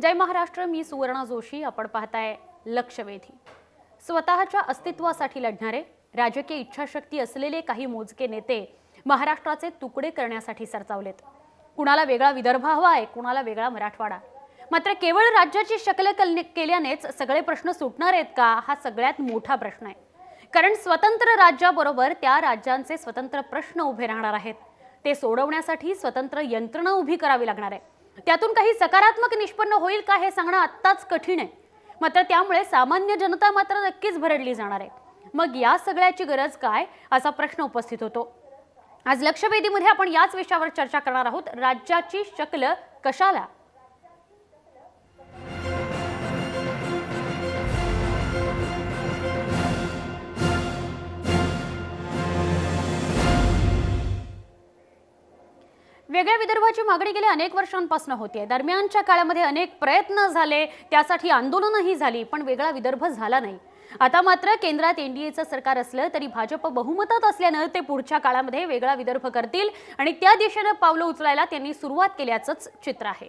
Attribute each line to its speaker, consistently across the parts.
Speaker 1: जय महाराष्ट्र, मी सुवर्णा जोशी। आपण पाहताय लक्षवेधी। स्वतःच्या अस्तित्वासाठी लढणारे, राजकीय इच्छाशक्ती असलेले काही मोजके नेते महाराष्ट्राचे तुकडे करण्यासाठी सरसावलेत। कुणाला वेगळा विदर्भ हवा आहे, कुणाला वेगळा मराठवाडा। मात्र केवळ राज्याची शक्ल केल्यानेच सगळे प्रश्न सुटणार आहेत का, हा सगळ्यात मोठा प्रश्न आहे। कारण स्वतंत्र राज्याबरोबर त्या राज्यांचे स्वतंत्र प्रश्न उभे राहणार आहेत। ते सोडवण्यासाठी स्वतंत्र यंत्रणा उभी करावी लागणार आहे। त्यातून काही सकारात्मक निष्पन्न होईल का हे सांगणं आत्ताच कठीण आहे। मात्र त्यामुळे सामान्य जनता मात्र नक्कीच भरडली जाणार आहे। मग या सगळ्याची गरज काय, असा प्रश्न उपस्थित होतो। आज लक्षवेधीमध्ये आपण याच विषयावर चर्चा करणार आहोत। राज्याची शक्ल कशाला? वेगळ्या विदर्भाची मागणी गेल्या अनेक वर्षांपासून होते। दरम्यानच्या काळामध्ये अनेक प्रयत्न झाले, त्यासाठी आंदोलनही झाली, पण वेगळा विदर्भ झाला नाही। आता मात्र केंद्रात एनडीएचं सरकार असलं तरी भाजप बहुमतात असल्यानं ते पुढच्या काळामध्ये वेगळा विदर्भ करतील आणि त्या दिशेने पावलं उचलायला त्यांनी सुरुवात केल्याचंच चित्र आहे।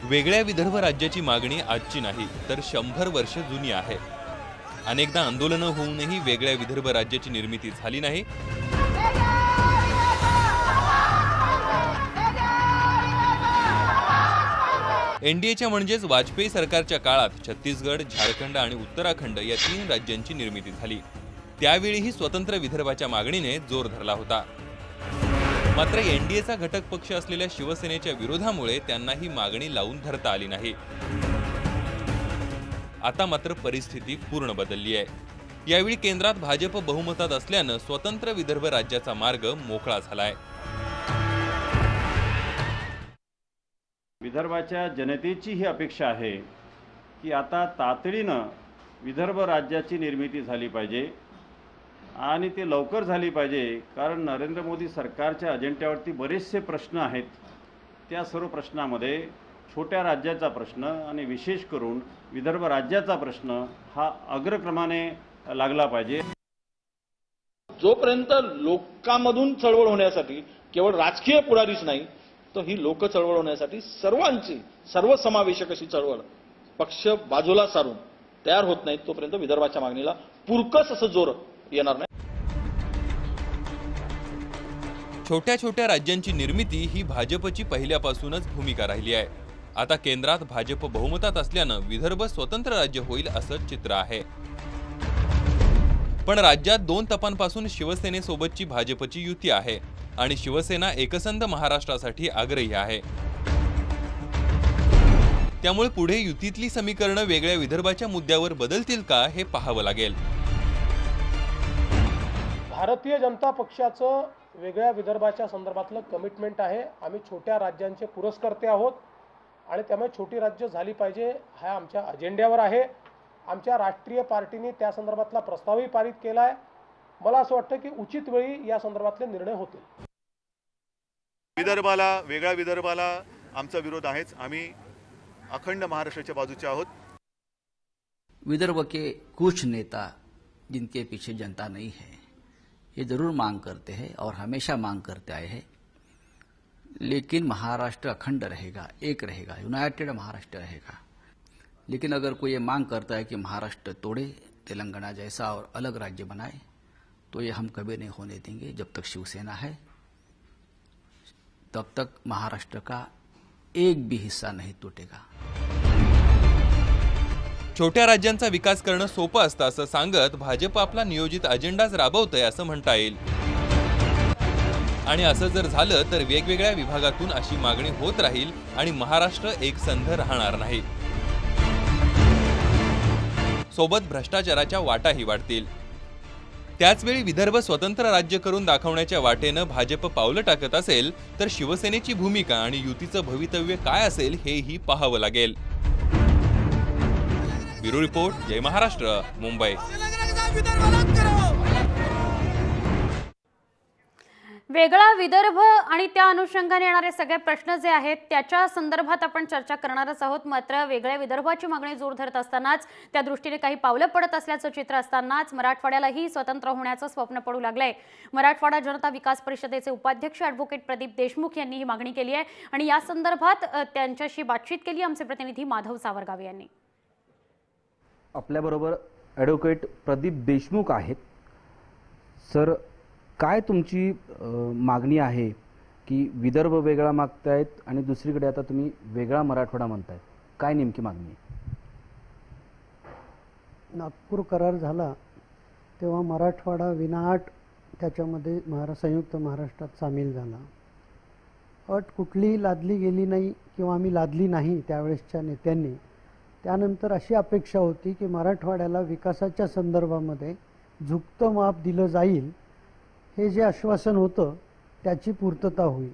Speaker 2: वेगळ्या विदर्भ राज्याची मागणी आजची नाही, तर 100 वर्ष जुनी आहे। अनेकदा आंदोलनं होऊनही वेगळ्या विदर्भ राज्याची निर्मिती झाली नाही। एनडीएच्या म्हणजेच वाजपेयी सरकारच्या काळात छत्तीसगड, झारखंड आणि उत्तराखंड या 3 राज्यांची निर्मिती झाली। त्यावेळीही स्वतंत्र विदर्भाच्या मागणीने जोर धरला होता। मात्र एनडीएचा घटक पक्ष असलेल्या शिवसेनेच्या विरोधामुळे त्यांना ही मागणी लावून धरता आली नाही। आता मात्र परिस्थिती पूर्ण बदलली आहे। यावेळी केंद्रात भाजप बहुमतात असल्यानं स्वतंत्र विदर्भ राज्याचा मार्ग मोकळा झालाय।
Speaker 3: विदर्भाच्या जनतेची ही अपेक्षा आहे की आता तातडीनं विदर्भ राज्याची निर्मिती झाली पाहिजे आणि ते लवकर झाली पाहिजे। कारण नरेंद्र मोदी सरकारच्या अजेंड्यावरती बरेचसे प्रश्न आहेत। त्या सर्व प्रश्नामध्ये छोट्या राज्याचा प्रश्न आणि विशेष करून विदर्भ राज्याचा प्रश्न हा अग्रक्रमाने लागला पाहिजे।
Speaker 4: जोपर्यंत लोकांमधून चळवळ होण्यासाठी केवळ राजकीय पुढारीच नाही, तर ही लोक चळवळ होण्यासाठी सर्वांची सर्वसमावेशक अशी चळवळ पक्ष बाजूला सारून तयार होत नाही, तोपर्यंत विदर्भाच्या मागणीला पुरकस असं जोर येणार नाही।
Speaker 2: छोट्या छोट्या राज्यांची निर्मिती ही भाजपची पहिल्यापासूनच भूमिका राहिली आहे। आता केंद्रात भाजप बहुमतात असल्यानं विदर्भ स्वतंत्र राज्य होईल असं चित्र आहे। पण राज्यात 2 तपांपासून शिवसेनेसोबतची भाजपची युती आहे आणि शिवसेना एकसंध महाराष्ट्रासाठी आग्रही आहे। त्यामुळे पुढे युतीतली समीकरणं वेगळ्या विदर्भाच्या मुद्द्यावर बदलतील का, हे पाहावं लागेल।
Speaker 5: भारतीय जनता पक्षाचं वेगळ्या विदर्भाच्या संदर्भातलं कमिटमेंट आहे। आम्ही छोट्या राज्यांचे पुरस्कर्ते आहोत आणि त्यामुळे छोटी राज्य झाली पाहिजे हा आमच्या अजेंड्यावर आहे। आमच्या राष्ट्रीय पार्टीने त्या संदर्भातला प्रस्तावही पारित केला आहे। मला असं वाटतं की उचित वेळी या संदर्भातले निर्णय होतील।
Speaker 6: विदर्भाला, वेगळ्या विदर्भाला आमचा विरोध आहेच। आम्ही अखंड महाराष्ट्राच्या बाजूचे आहोत।
Speaker 7: विदर्भ के कुछ नेता जिनके पीछे जनता नहीं है, ये जरूर मांग करते हैं और हमेशा मांग करते आए हैं, लेकिन महाराष्ट्र अखंड रहेगा, एक रहेगा, यूनाइटेड महाराष्ट्र रहेगा। लेकिन अगर कोई ये मांग करता है कि महाराष्ट्र तोड़े, तेलंगाना जैसा और अलग राज्य बनाए, तो ये हम कभी नहीं होने देंगे। जब तक शिवसेना है तब तक महाराष्ट्र का एक भी हिस्सा नहीं टूटेगा।
Speaker 2: छोट्या राज्यांचा विकास करणं सोपं असतं असं सांगत भाजप आपला नियोजित अजेंडाच राबवतंय असं म्हणता येईल। आणि असं जर झालं तर वेगवेगळ्या विभागातून अशी मागणी होत राहील आणि महाराष्ट्र एकसंध राहणार नाही। सोबत भ्रष्टाचाराच्या वाटाही वाढतील। त्याचवेळी विदर्भ स्वतंत्र राज्य करून दाखवण्याच्या वाटेनं भाजप पावलं टाकत असेल तर शिवसेनेची भूमिका आणि युतीचं भवितव्य काय असेल हेही पाहावं लागेल। ब्युरो रिपोर्ट, जय महाराष्ट्र, मुंबई।
Speaker 1: वेगळा विदर्भ आणि त्या अनुषंगाने येणारे सगळे प्रश्न जे आहेत त्याच्या संदर्भात आपण चर्चा करणारच आहोत। मात्र वेगळ्या विदर्भाची मागणी जोर धरत असतानाच त्या दृष्टीने काही पावलं पडत असल्याचं चित्र असतानाच मराठवाड्यालाही स्वतंत्र होण्याचं स्वप्न पडू लागलंय। मराठवाडा जनता विकास परिषदेचे उपाध्यक्ष ॲडव्होकेट प्रदीप देशमुख यांनी ही मागणी केली आहे आणि या संदर्भात त्यांच्याशी बातचीत केली आमचे प्रतिनिधी माधव सावरगावे यांनी।
Speaker 8: आपल्याबरोबर ॲडव्होकेट प्रदीप देशमुख आहेत। सर, काय तुमची मागणी आहे की विदर्भ वेगळा मागतायत आणि दुसरीकडे आता तुम्ही वेगळा मराठवाडा म्हणतायत, काय नेमकी मागणी आहे?
Speaker 9: नागपूर करार झाला तेव्हा मराठवाडा विनाअट त्याच्यामध्ये संयुक्त महाराष्ट्रात सामील झाला। अट कुठलीही लादली गेली नाही किंवा आम्ही लादली नाही त्यावेळेसच्या नेत्यांनी। त्यानंतर अशी अपेक्षा होती की मराठवाड्याला विकासाच्या संदर्भामध्ये झुकतं माप दिलं जाईल, हे जे आश्वासन होतं त्याची पूर्तता होईल।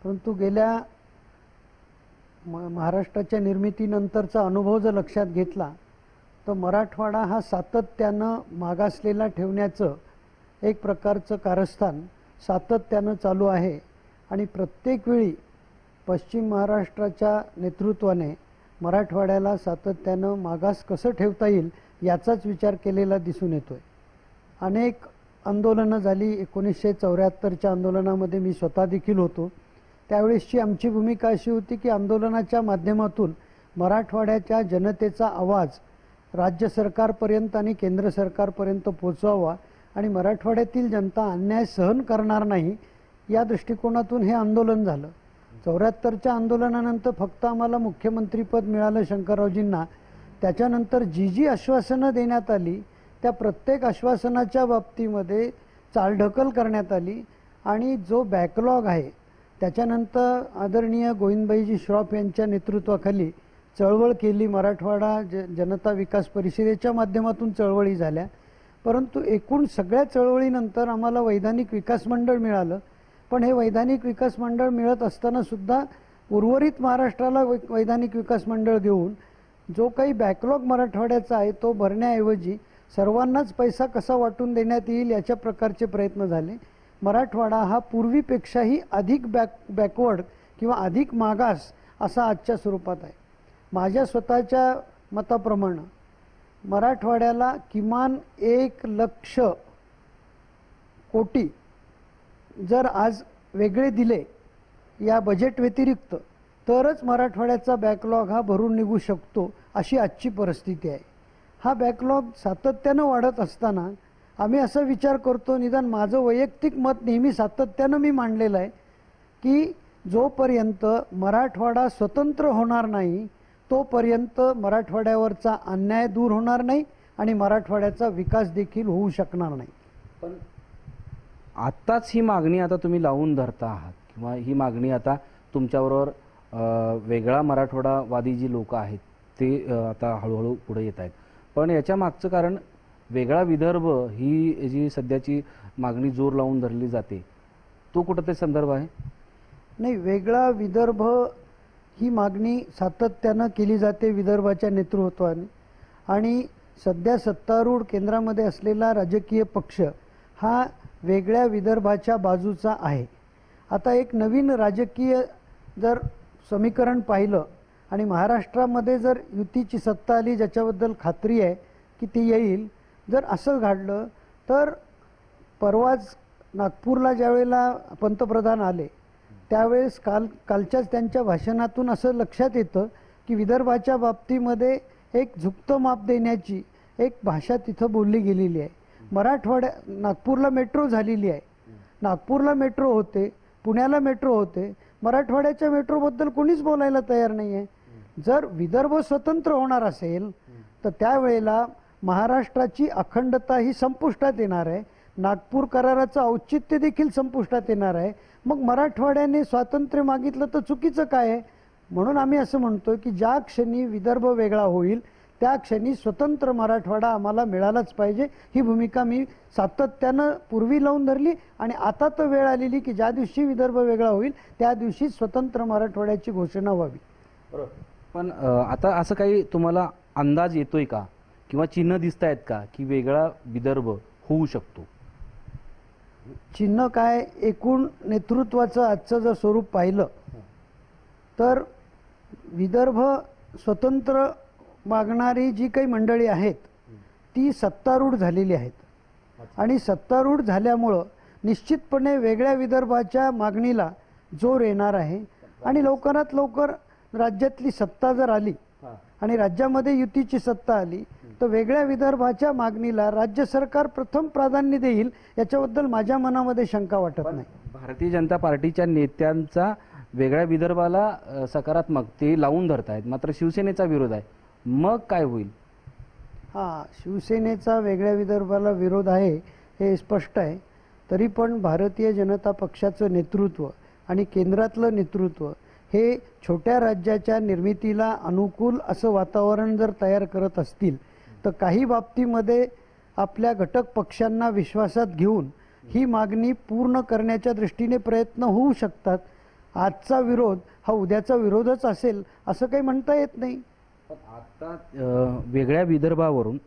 Speaker 9: परंतु गेल्या महाराष्ट्राच्या निर्मितीनंतरचा अनुभव जर लक्षात घेतला तर मराठवाडा हा सातत्यानं मागासलेला ठेवण्याचं एक प्रकारचं कारस्थान सातत्यानं चालू आहे आणि प्रत्येक वेळी पश्चिम महाराष्ट्राच्या नेतृत्वाने मराठवाड्याला सातत्यानं मागास कसं ठेवता येईल याचाच विचार केलेला दिसून येतोय। अनेक आंदोलनं झाली। 1974च्या आंदोलनामध्ये मी स्वतः देखील होतो। त्यावेळेसची आमची भूमिका अशी होती की आंदोलनाच्या माध्यमातून मराठवाड्याच्या जनतेचा आवाज राज्य सरकारपर्यंत आणि केंद्र सरकारपर्यंत पोहोचवावा आणि मराठवाड्यातील जनता अन्याय सहन करणार नाही या दृष्टिकोनातून हे आंदोलन झालं। 74च्या आंदोलनानंतर फक्त आम्हाला मुख्यमंत्रीपद मिळालं शंकररावजींना। त्याच्यानंतर जी आश्वासनं देण्यात आली त्या प्रत्येक आश्वासनाच्या बाबतीमध्ये चालढकल करण्यात आली आणि जो बॅकलॉग आहे त्याच्यानंतर आदरणीय गोविंदभाईजी श्रॉफ यांच्या नेतृत्वाखाली चळवळ केली। मराठवाडा जनता विकास परिषदेच्या माध्यमातून चळवळी झाल्या, परंतु एकूण सगळ्या चळवळीनंतर आम्हाला वैधानिक विकास मंडळ मिळालं। पण हे वैधानिक विकास मंडळ मिळत असताना सुद्धा उर्वरित महाराष्ट्राला वैधानिक विकास मंडळ देऊन जो काही बॅकलॉग मराठवाड्याचा आहे तो भरण्याऐवजी सर्वांनाच पैसा कसा वाटून देण्यात येईल याच्या प्रकारचे प्रयत्न झाले। मराठवाडा हा पूर्वीपेक्षाही अधिक बॅकवर्ड किंवा अधिक मागास असा आजच्या स्वरूपात आहे। माझ्या स्वतःच्या मताप्रमाणे मराठवाड्याला किमान 1,00,000 कोटी जर आज वेगळे दिले या बजेट व्यतिरिक्त तरच मराठवाड्याचा बॅकलॉग हा भरून निघू शकतो, अशी आजची परिस्थिती आहे। हा बॅकलॉग सातत्यानं वाढत असताना आम्ही असा विचार करतो, निदान माझं वैयक्तिक मत नेहमी सातत्यानं मी मांडलेलं आहे की जोपर्यंत मराठवाडा स्वतंत्र होणार नाही तोपर्यंत मराठवाड्यावरचा अन्याय दूर होणार नाही आणि मराठवाड्याचा विकास देखील होऊ शकणार नाही।
Speaker 8: पण आत्ताच ही मागणी आता तुम्ही लावून धरता आहात किंवा ही मागणी आता तुमच्याबरोबर वेगळा मराठवाडावादी जी लोक आहेत ते आता हळूहळू पुढे येत आहेत, पण याच्या मागचं कारण वेगळा विदर्भ ही जी सध्याची मागणी जोर लावून धरली जाते तो कुठंतरी संदर्भ आहे?
Speaker 9: नाही, वेगळा विदर्भ ही मागणी सातत्यानं केली जाते विदर्भाच्या नेतृत्वाने आणि सध्या सत्तारूढ केंद्रामध्ये असलेला राजकीय पक्ष हा वेगळ्या विदर्भाच्या बाजूचा आहे। आता एक नवीन राजकीय जर समीकरण पाहिलं आणि महाराष्ट्रामध्ये जर युतीची सत्ता आली ज्याच्याबद्दल खात्री आहे की ती येईल, जर असं घडलं तर परवाच नागपूरला ज्यावेळेला पंतप्रधान आले त्यावेळेस कालच्याच त्यांच्या भाषणातून असं लक्षात येतं की विदर्भाच्या बाबतीमध्ये एक झुकतं माप देण्याची एक भाषा तिथं बोलली गेलेली आहे। नागपूरला मेट्रो झालेली आहे, नागपूरला मेट्रो होते, पुण्याला मेट्रो होते, मराठवाड्याच्या मेट्रोबद्दल कोणीच बोलायला तयार नाही आहे। जर विदर्भ स्वतंत्र होणार असेल तर त्यावेळेला महाराष्ट्राची अखंडता ही संपुष्टात येणार आहे, नागपूर कराराचं औचित्य देखील संपुष्टात येणार आहे। मग मराठवाड्याने स्वातंत्र्य मागितलं तर चुकीचं काय आहे? म्हणून आम्ही असं म्हणतो की ज्या क्षणी विदर्भ वेगळा होईल त्या क्षणी स्वतंत्र मराठवाडा आम्हाला मिळालाच पाहिजे। ही भूमिका मी सातत्यानं पूर्वी लावून धरली आणि आता तर वेळ आलेली की ज्या दिवशी विदर्भ वेगळा होईल त्या दिवशी स्वतंत्र मराठवाड्याची घोषणा व्हावी।
Speaker 8: बरोबर, पण आता असं काही तुम्हाला अंदाज येतोय का किंवा चिन्ह दिसत आहेत का की वेगळा विदर्भ होऊ शकतो?
Speaker 9: चिन्ह काय, एकूण नेतृत्वाचं आजचं जर स्वरूप पाहिलं तर विदर्भ स्वतंत्र मागणारी जी काही मंडळी आहेत ती सत्तारूढ झालेली आहेत आणि सत्तारूढ झाल्यामुळं निश्चितपणे वेगळ्या विदर्भाच्या मागणीला जोर येणार आहे आणि लवकरात लवकर राज्यातली सत्ता जर आली आणि राज्यामध्ये युतीची सत्ता आली तर वेगळ्या विदर्भाच्या मागणीला राज्य सरकार प्रथम प्राधान्य देईल याच्याबद्दल माझ्या मनामध्ये शंका वाटत नाही.
Speaker 8: भारतीय जनता पार्टीच्या नेत्यांचा वेगळ्या विदर्भाला सकारात्मक ते लावून धरतायत, मात्र शिवसेनेचा विरोध आहे. मग काय होईल?
Speaker 9: हां, शिवसेनेचा वेगळ्या विदर्भाला विरोध आहे हे स्पष्ट आहे. तरी पण भारतीय जनता पक्षाचं नेतृत्व आणि केंद्रातलं नेतृत्व हे छोट्या राज्याच्या निर्मितीला अनुकूल असं वातावरण जर तयार करत असतील तर काही बाबतीमध्ये आपल्या घटक पक्षांना विश्वासात घेऊन ही मागणी पूर्ण करण्याच्या दृष्टीने प्रयत्न होऊ शकतात. आजचा विरोध हा उद्याचा विरोधच असेल असं काही म्हणता येत नाही.
Speaker 8: आता वेगळ्या विदर्भावरून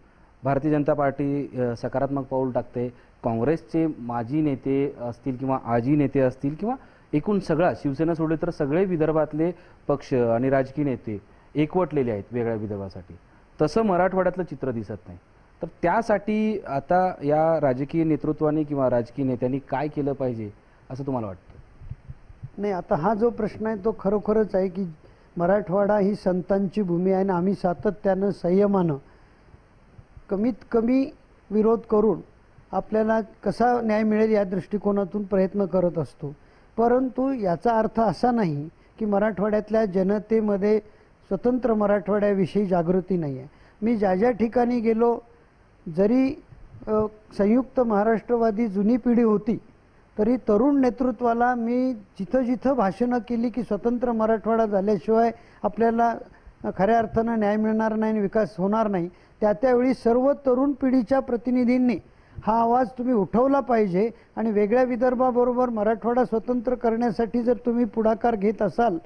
Speaker 8: भारतीय जनता पार्टी सकारात्मक पाऊल टाकते. काँग्रेसचे माजी नेते असतील किंवा आजी नेते असतील किंवा एकूण सगळा शिवसेना सोडले तर सगळे विदर्भातले पक्ष आणि राजकीय नेते एकवटलेले आहेत वेगळ्या विदर्भासाठी. तसं मराठवाड्यातलं चित्र दिसत नाही. तर त्यासाठी आता या राजकीय नेतृत्वाने किंवा राजकीय नेत्यांनी काय केलं पाहिजे असं तुम्हाला वाटतं?
Speaker 9: नाही, आता हा जो प्रश्न आहे तो खरोखरच आहे की मराठवाडा ही संतांची भूमी आहे आणि आम्ही सातत्यानं संयमानं कमीत कमी विरोध करून आपल्याला कसा न्याय मिळेल या दृष्टिकोनातून प्रयत्न करत असतो. परंतु याचा अर्थ असा नाही की मराठवाड्यातल्या जनतेमध्ये स्वतंत्र मराठवाड्याविषयी जागृती नाही आहे. मी ज्या ज्या ठिकाणी गेलो, जरी संयुक्त महाराष्ट्रवादी जुनी पिढी होती तरी तरुण नेतृत्वाला मी जिथं जिथं भाषणं केली की स्वतंत्र मराठवाडा झाल्याशिवाय आपल्याला खऱ्या अर्थानं न्याय मिळणार नाही आणि विकास होणार नाही, त्यावेळी सर्व तरुण पिढीच्या प्रतिनिधींनी हा आवाज तुम्ही उठवला पाहिजे आणि वेगळ्या विदर्भाबरोबर मराठवाडा स्वतंत्र करण्यासाठी जर तुम्ही पुढाकार घेत असाल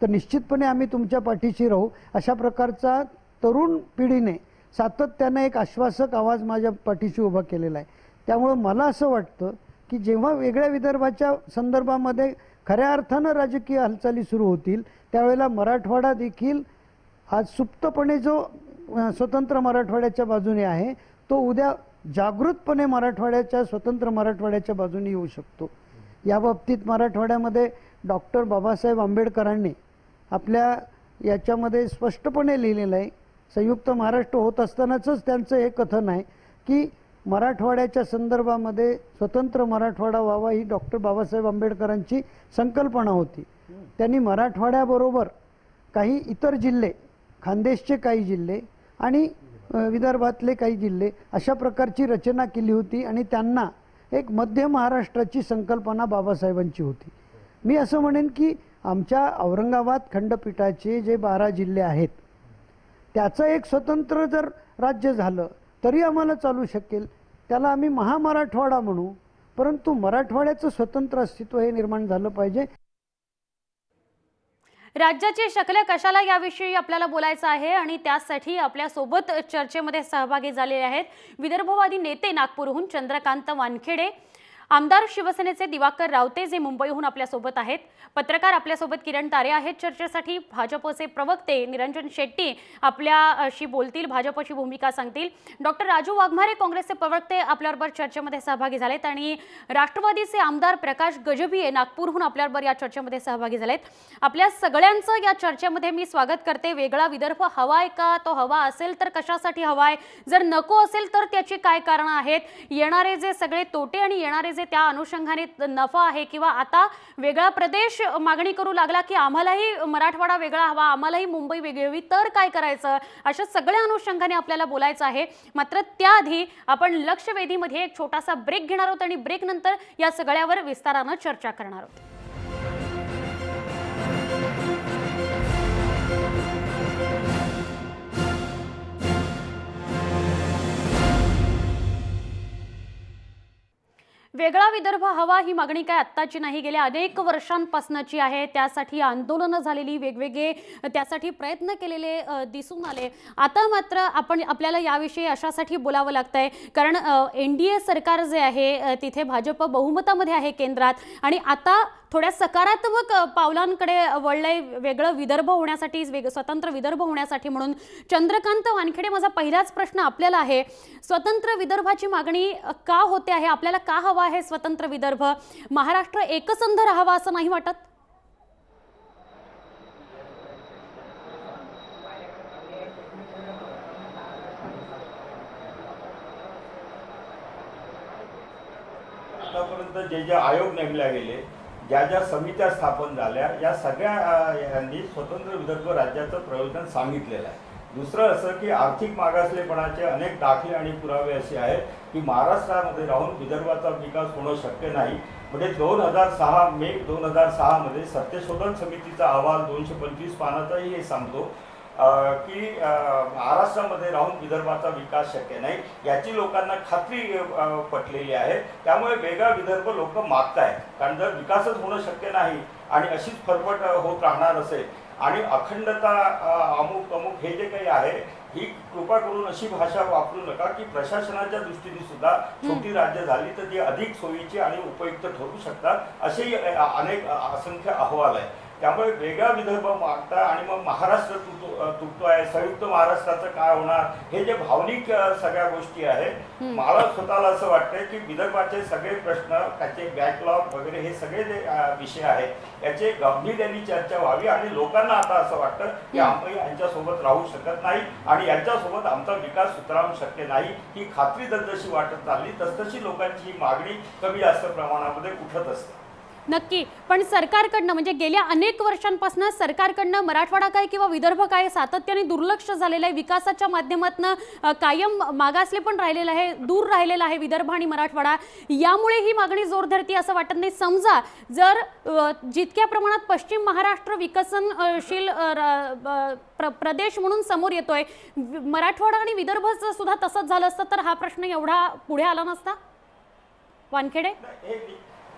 Speaker 9: तर निश्चितपणे आम्ही तुमच्या पाठीशी राहू. अशा प्रकारचा तरुण पिढीने सातत्याने एक आश्वासक आवाज माझ्या पाठीशी उभा केलेला आहे. त्यामुळे मला असं वाटतं की जेव्हा वेगळ्या विदर्भाच्या संदर्भामध्ये खऱ्या अर्थानं राजकीय हालचाली सुरू होतील त्यावेळेला मराठवाडा देखील आज सुप्तपणे जो स्वतंत्र मराठवाड्याच्या बाजूने आहे तो उद्या जागृतपणे मराठवाड्याच्या स्वतंत्र मराठवाड्याच्या बाजूने येऊ शकतो. या बाबतीत मराठवाड्यामध्ये डॉक्टर बाबासाहेब आंबेडकरांनी आपल्या याच्यामध्ये स्पष्टपणे लिहिलेलं आहे. संयुक्त महाराष्ट्र होत असतानाच त्यांचं हे कथन आहे की मराठवाड्याच्या संदर्भामध्ये स्वतंत्र मराठवाडा व्हावा ही डॉक्टर बाबासाहेब आंबेडकरांची संकल्पना होती. त्यांनी मराठवाड्याबरोबर काही इतर जिल्हे, खानदेशचे काही जिल्हे आणि विदर्भातले काही जिल्हे अशा प्रकारची रचना केली होती आणि त्यांना एक मध्य महाराष्ट्राची संकल्पना बाबासाहेबांची होती. मी असं म्हणेन की आमच्या औरंगाबाद खंडपीठाचे जे 12 जिल्हे आहेत त्याचं एक स्वतंत्र जर राज्य झालं तरी आम्हाला चालू शकेल. त्याला आम्ही महामराठवाडा म्हणू, परंतु मराठवाड्याचं स्वतंत्र अस्तित्व हे निर्माण झालं पाहिजे.
Speaker 1: राज्याची शक्ल कशाला याविषयी आपल्याला बोलायचं आहे आणि त्यासाठी आपल्या सोबत चर्चेमध्ये सहभागी झालेले आहेत विदर्भवादी नेते नागपूरहून चंद्रकांत वानखेडे, आमदार शिवसेनेचे दिवाकर रावते जे मुंबईहून आपल्या सोबत आहेत, पत्रकार आपल्यासोबत किरण तारे आहेत चर्चेसाठी, भाजपचे प्रवक्ते निरंजन शेट्टी आपल्याशी बोलतील, भाजपची भूमिका सांगतील, डॉक्टर राजू वाघमारे काँग्रेसचे प्रवक्ते आपल्याबरोबर चर्चेमध्ये सहभागी झालेत आणि राष्ट्रवादीचे आमदार प्रकाश गजभिये नागपूरहून आपल्याबरोबर या चर्चेमध्ये सहभागी झालेत. आपल्या सगळ्यांचं या चर्चेमध्ये मी स्वागत करते. वेगळा विदर्भ हवाय का? तो हवा असेल तर कशासाठी हवाय? जर नको असेल तर त्याची काय कारणं आहेत? येणारे जे सगळे तोटे आणि येणारे जे त्या अनुषंगाने नफा आहे किंवा आता वेगळा प्रदेश मागणी करू लागला की आम्हालाही मराठवाडा वेगळा हवा, आम्हालाही मुंबई वेगळी हवी, तर काय करायचं? अशा सगळ्या अनुषंगाने आपल्याला बोलायचं आहे. मात्र त्याआधी आपण लक्षवेधीमध्ये एक छोटासा ब्रेक घेणार आहोत आणि ब्रेक नंतर या सगळ्यावर विस्तारानं चर्चा करणार आहोत. वेगळा विदर्भ हवा ही मागणी काय आत्ताची नाही, गेल्या अनेक वर्षांपासूनची आहे. त्यासाठी आंदोलनं झालेली, वेगवेगळे त्यासाठी प्रयत्न केलेले दिसून आले. आता मात्र आपल्याला याविषयी अशासाठी बोलावं लागतंय कारण NDA सरकार जे आहे तिथे भाजप बहुमतामध्ये आहे केंद्रात आणि आता थोड्या सकारात्मक पावलांकडे वळलंय वेगळं विदर्भ होण्यासाठी, स्वतंत्र विदर्भ होण्यासाठी. म्हणून चंद्रकांत वानखेडे, माझा पहिलाच प्रश्न आपल्याला आहे, स्वतंत्र विदर्भाची मागणी का होते आहे? आपल्याला का हवा आहे स्वतंत्र विदर्भ? महाराष्ट्र एकसंध राहावा असं नाही वाटत?
Speaker 10: आतापर्यंत जे आयोग नेमले गेले, ज्या समित्या स्थापन झाल्या, या सगळ्या यांनी स्वतंत्र विदर्भ राज्याचं प्रयोजन सांगितलेलं आहे. दुसरं असं की आर्थिक मागासलेपणाचे अनेक दाखले आणि पुरावे असे आहेत की महाराष्ट्रामध्ये राहून विदर्भाचा विकास होणं शक्य नाही. म्हणजे 2006 मे 2006 मध्ये सत्यशोधन समितीचा अहवाल 225 पानाचाही हे सांगतो की महाराष्ट्रामध्ये राहून विदर्भाचा विकास शक्य नाही, याची लोकांना खात्री पटलेली आहे. त्यामुळे वेगळा विदर्भ लोक मागतायत, कारण जर विकासच होणं शक्य नाही आणि अशीच फरफट होत राहणार असेल आणि अखंडता अमुक अमुक हे जे काही आहे, ही कृपा करून अशी भाषा वापरू नका की प्रशासनाच्या दृष्टीने सुद्धा छोटी राज्य झाली तर ती अधिक सोयीची आणि उपयुक्त ठरू शकतात, असेही अनेक असंख्य अहवाल आहेत. त्यामुळे वेगळा विदर्भ मागता आणि मग महाराष्ट्र तुटतो आहे, संयुक्त महाराष्ट्राचं काय होणार, हे जे भावनिक सगळ्या गोष्टी आहेत, मला स्वतःला असं वाटतंय की विदर्भाचे सगळे प्रश्न, त्याचे बॅकलॉग वगैरे हे सगळे जे विषय आहेत याचे गांभीर्याने चर्चा व्हावी आणि लोकांना आता असं वाटतं की आम्ही यांच्यासोबत राहू शकत नाही आणि यांच्यासोबत आमचा विकास सुधारणं शक्य नाही. ही खात्री जसजशी वाटत चालली तसतशी लोकांची ही मागणी कमी जास्त प्रमाणामध्ये उठत असते.
Speaker 1: नक्की, पण सरकारकडनं म्हणजे गेल्या अनेक वर्षांपासून सरकारकडनं मराठवाडा काय किंवा विदर्भ काय सातत्याने दुर्लक्ष झालेलं आहे. विकासाच्या माध्यमातून कायम मागासले पण राहिलेलं आहे, दूर राहिलेला आहे विदर्भ आणि मराठवाडा. यामुळे ही मागणी जोर धरती असं वाटत नाही. समजा जर जितक्या प्रमाणात पश्चिम महाराष्ट्र विकसनशील प्रदेश म्हणून समोर येतोय, मराठवाडा आणि विदर्भाचं सुद्धा तसंच झालं असतं तर हा प्रश्न एवढा पुढे आला नसता. वानखेडे,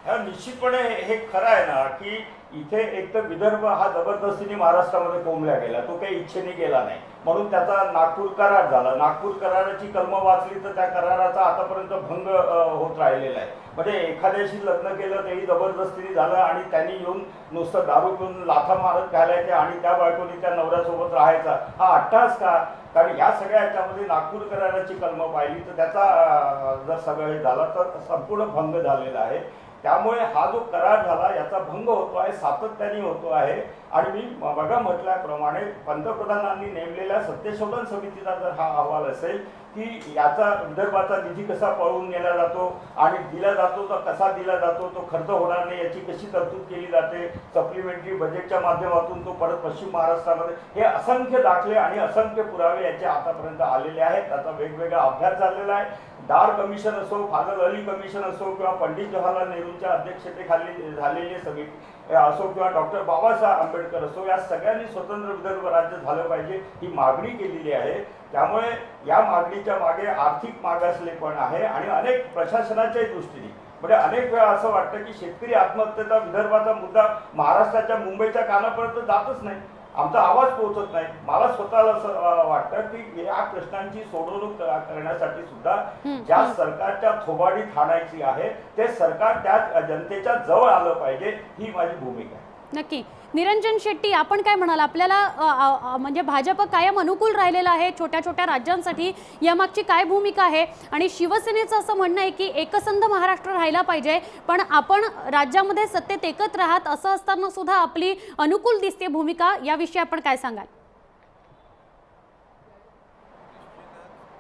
Speaker 10: निश्चितपणे हे खरं आहे ना की इथे एक तर विदर्भ हा जबरदस्तीने महाराष्ट्रामध्ये कोंबल्या गेला, तो काही इच्छेने गेला नाही, म्हणून त्याचा नागपूर करार झाला. नागपूर कराराची कलमं वाचली तर त्या कराराचा आतापर्यंत भंग होत राहिलेला आहे. म्हणजे एखाद्याशी लग्न केलं तेही जबरदस्तीने झालं आणि त्यांनी येऊन नुसतं दारू पिऊन लाथा मारत घालायचे आणि त्या बायकोनी त्या नवऱ्यासोबत राहायचा, हा अट्टहास का? कारण या सगळ्या याच्यामध्ये नागपूर कराराची कलमं पाहिली तर त्याचा जर सगळं हे झाला तर संपूर्ण भंग झालेला आहे. त्यामुळे हा जो करार झाला याचा भंग होतो आहे, सातत्याने होतो आहे. आणि मी बघा म्हटल्याप्रमाणे पंतप्रधानांनी नेमलेल्या सत्यशोधन समितीचा जर हा अहवाल असेल की याचा विदर्भाचा निधी कसा पळवून नेला जातो आणि दिला जातो तर कसा दिला जातो, तो खर्च होणार नाही याची कशी तरतूद केली जाते, सप्लिमेंटरी बजेटच्या माध्यमातून तो परत पश्चिम महाराष्ट्रामध्ये, हे असंख्य दाखले आणि असंख्य पुरावे याचे आतापर्यंत आलेले आहेत. त्याचा वेगवेगळा अभ्यास झालेला आहे. दार कमिशन असो, फाजल अली कमिशन असो किंवा पंडित जवाहरलाल नेहरूंच्या अध्यक्षतेखाली झालेली समिती असो किंवा डॉक्टर बाबासाहेब आंबेडकर असो, या सगळ्यांनी स्वतंत्र विदर्भ राज्य झालं पाहिजे ही मागणी केलेली आहे. त्यामुळे या मागणीच्या मागे आर्थिक मागासलेपण आहे आणि अनेक प्रशासनाच्या दृष्टीने म्हणजे अनेक वेळा असं वाटतं की शेतकरी आत्महत्येचा विदर्भाचा मुद्दा महाराष्ट्राच्या मुंबईच्या कानापर्यंत जातच नाही, आमचा आवाज पोहोचत नाही. मला स्वतःला असं वाटतं की या प्रश्नांची सोडवणूक करण्यासाठी सुद्धा ज्या सरकारच्या थोबाडीत हाणायची आहे ते सरकार त्या जनतेच्या जवळ आलं पाहिजे, ही माझी भूमिका आहे.
Speaker 1: नक्की. निरंजन शेट्टी, आपण काय म्हणाल? आपल्याला म्हणजे भाजप कायम अनुकूल राहिलेला आहे छोट्या छोट्या राज्यांसाठी, यामागची काय भूमिका आहे? आणि शिवसेनेचं असं म्हणणं आहे की एकसंध महाराष्ट्र राहिला पाहिजे, पण आपण राज्यामध्ये सत्तेत एकत्र राहत असं असताना सुद्धा आपली अनुकूल दिसते भूमिका, याविषयी आपण काय सांगाल?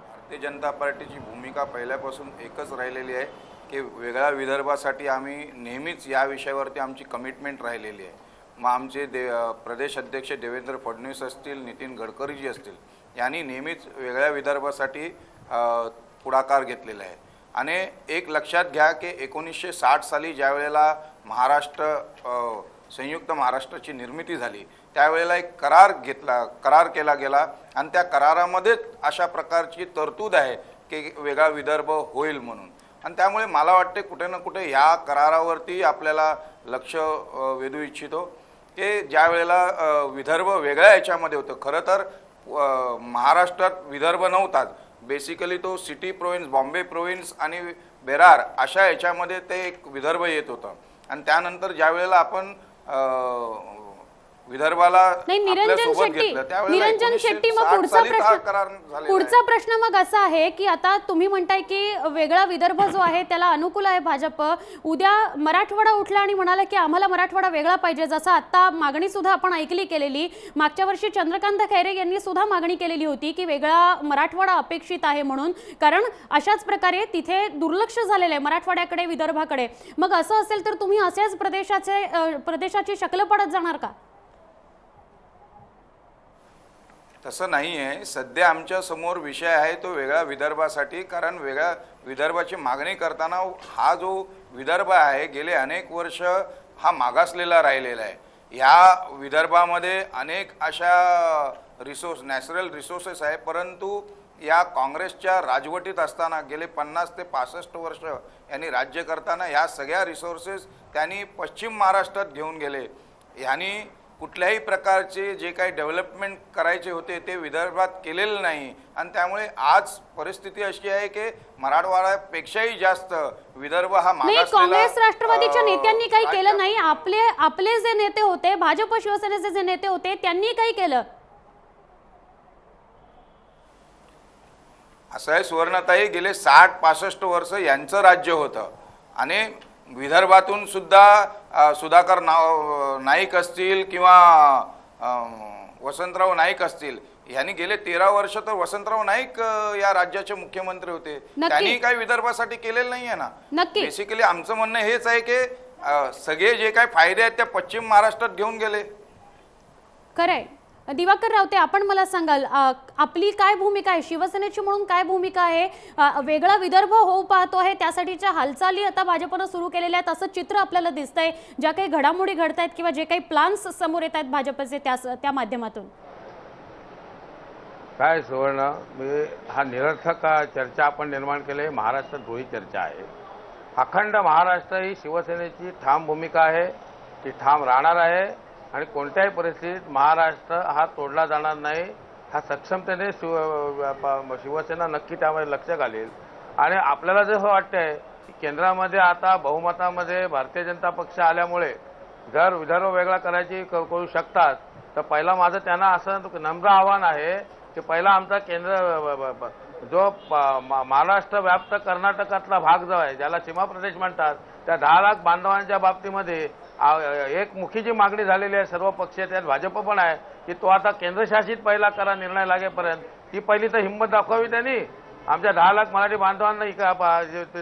Speaker 11: भारतीय जनता पार्टीची भूमिका पहिल्यापासून एकच राहिलेली आहे की वेगळ्या विदर्भासाठी आम्ही नेहमीच या विषयावरती आमची कमिटमेंट राहिलेली आहे. मग आमचे प्रदेश अध्यक्ष देवेंद्र फडणवीस असतील, नितीन गडकरीजी असतील, यांनी नेहमीच वेगळ्या विदर्भासाठी पुढाकार घेतलेला आहे. आणि एक लक्षात घ्या की 1960 साली ज्या वेळेला संयुक्त महाराष्ट्राची निर्मिती झाली त्यावेळेला एक करार केला गेला आणि त्या करारामध्ये अशा प्रकारची तरतूद आहे की वेगळा विदर्भ होईल म्हणून. आणि त्यामुळे मला वाटते कुठे ना कुठे या करारावरती आपल्याला लक्ष वेधू इच्छितो की ज्या वेळेला विदर्भ वेगळ्या याच्यामध्ये होतं. खरं तर महाराष्ट्रात विदर्भ नव्हताच, बेसिकली तो सिटी प्रोव्हिन्स, बॉम्बे प्रोव्हिन्स आणि बेरार अशा याच्यामध्ये ते एक विदर्भ येत होतं. आणि त्यानंतर ज्या वेळेला आपण विदर्भाला
Speaker 1: नाही, निरंजन
Speaker 11: आपल्यासोबत
Speaker 1: शेट्टी,
Speaker 11: घेतलं त्यावेळेला
Speaker 1: निरंजन शेट्टी, मग
Speaker 11: 1960 साली हा करार झालेला आहे.
Speaker 1: पुढचा प्रश्न मग असा आहे की आता तुम्ही म्हणताय की वेगळा विदर्भ जो आहे त्याला अनुकूल आहे भाजप. उद्या मराठवाडा उठला आणि म्हणाला की आम्हाला मराठवाडा वेगळा पाहिजे, जसं आता मागणी सुद्धा आपण ऐकली केलेली. मागच्या वर्षी चंद्रकांत खैरे यांनी सुद्धा मागणी केलेली होती की वेगळा मराठवाडा अपेक्षित आहे म्हणून, कारण अशाच प्रकारे तिथे दुर्लक्ष झालेलं आहे मराठवाड्याकडे, विदर्भाकडे. मग असं असेल तर तुम्ही अशाच प्रदेशाची शक्ल पडत जाणार का?
Speaker 11: तसं नाही आहे. सध्या आमच्या समोर विषय आहे तो वेगळ्या विदर्भासाठी, कारण वेगळ्या विदर्भाची मागणी करताना हा जो विदर्भ आहे गेले अनेक वर्ष हा मागासलेला राहिलेला आहे. ह्या विदर्भामध्ये अनेक अशा नॅचरल रिसोर्सेस आहे, परंतु या काँग्रेसच्या राजवटीत असताना गेले 50 ते 65 वर्ष यांनी राज्य करताना ह्या सगळ्या रिसोर्सेस त्यांनी पश्चिम महाराष्ट्रात घेऊन गेले. ह्यांनी कुठल्याही प्रकारचे जे काही डेव्हलपमेंट करायचे होते ते विदर्भात केलेलं नाही. आणि त्यामुळे आज परिस्थिती अशी आहे की मराठवाड्यापेक्षाही जास्त विदर्भ हा
Speaker 1: नाही,
Speaker 11: मागासलेला
Speaker 1: काँग्रेस राष्ट्रवादीच्या नेत्यांनी काही केलं नाही. आपले जे नेते होते, भाजप शिवसेनेचे जे नेते होते, त्यांनी काही केलं?
Speaker 11: असं आहे सुवर्णताई, गेले 60-65 वर्ष यांचं राज्य होतं आणि विदर्भातून सुद्धा सुधाकर नाईक असतील किंवा वसंतराव नाईक असतील, यांनी गेले 13 वर्ष तर वसंतराव नाईक या राज्याचे मुख्यमंत्री होते. त्यांनी काही विदर्भासाठी केलेलं नाहीये ना. बेसिकली आमचं म्हणणं हेच आहे की सगळे जे काही फायदे आहेत ते पश्चिम महाराष्ट्रात घेऊन गेले.
Speaker 1: खरंय. दिवाकर रावते, आपण मला सांगाल आपली काय भूमिका आहे, शिवसेनेची म्हणून काय भूमिका आहे? वेगळा विदर्भ होऊ पाहतो आहे, त्यासाठीच्या हालचाली आता भाजपनं सुरू केलेल्या आहेत असं चित्र आपल्याला दिसतंय. ज्या काही घडामोडी घडत आहेत किंवा जे काही प्लॅन्स समोर येत आहेत भाजपचे त्या माध्यमातून.
Speaker 12: काय सुवर्ण, हा निरर्थक चर्चा आपण निर्माण केली. महाराष्ट्रात रोही चर्चा आहे. अखंड महाराष्ट्र ही शिवसेनेची ठाम भूमिका आहे, ती ठाम राहणार आहे आणि कोणत्याही परिस्थितीत महाराष्ट्र हा तोडला जाणार नाही. हा सक्षमतेने शिवसेना नक्की त्यामध्ये लक्ष घालेल. आणि आपल्याला जसं वाटतंय की केंद्रामध्ये आता बहुमतामध्ये भारतीय जनता पक्ष आल्यामुळे जर विदर्भ वेगळा करायची करू शकतात, तर पहिला माझं त्यांना असं नम्र आव्हान आहे की पहिला आमचा केंद्र जो महाराष्ट्र व्याप्त कर्नाटकातला भाग जो आहे, ज्याला सीमा प्रदेश म्हणतात, त्या 10 लाख बांधवांच्या बाबतीमध्ये एकमुखी जी मागणी झालेली आहे सर्व पक्षीय, त्यात भाजप पण आहे की तो आता केंद्रशासित पहिला करा निर्णय लागेपर्यंत. ती पहिली तर हिंमत दाखवावी त्यांनी. आमच्या 10 लाख मराठी बांधवांना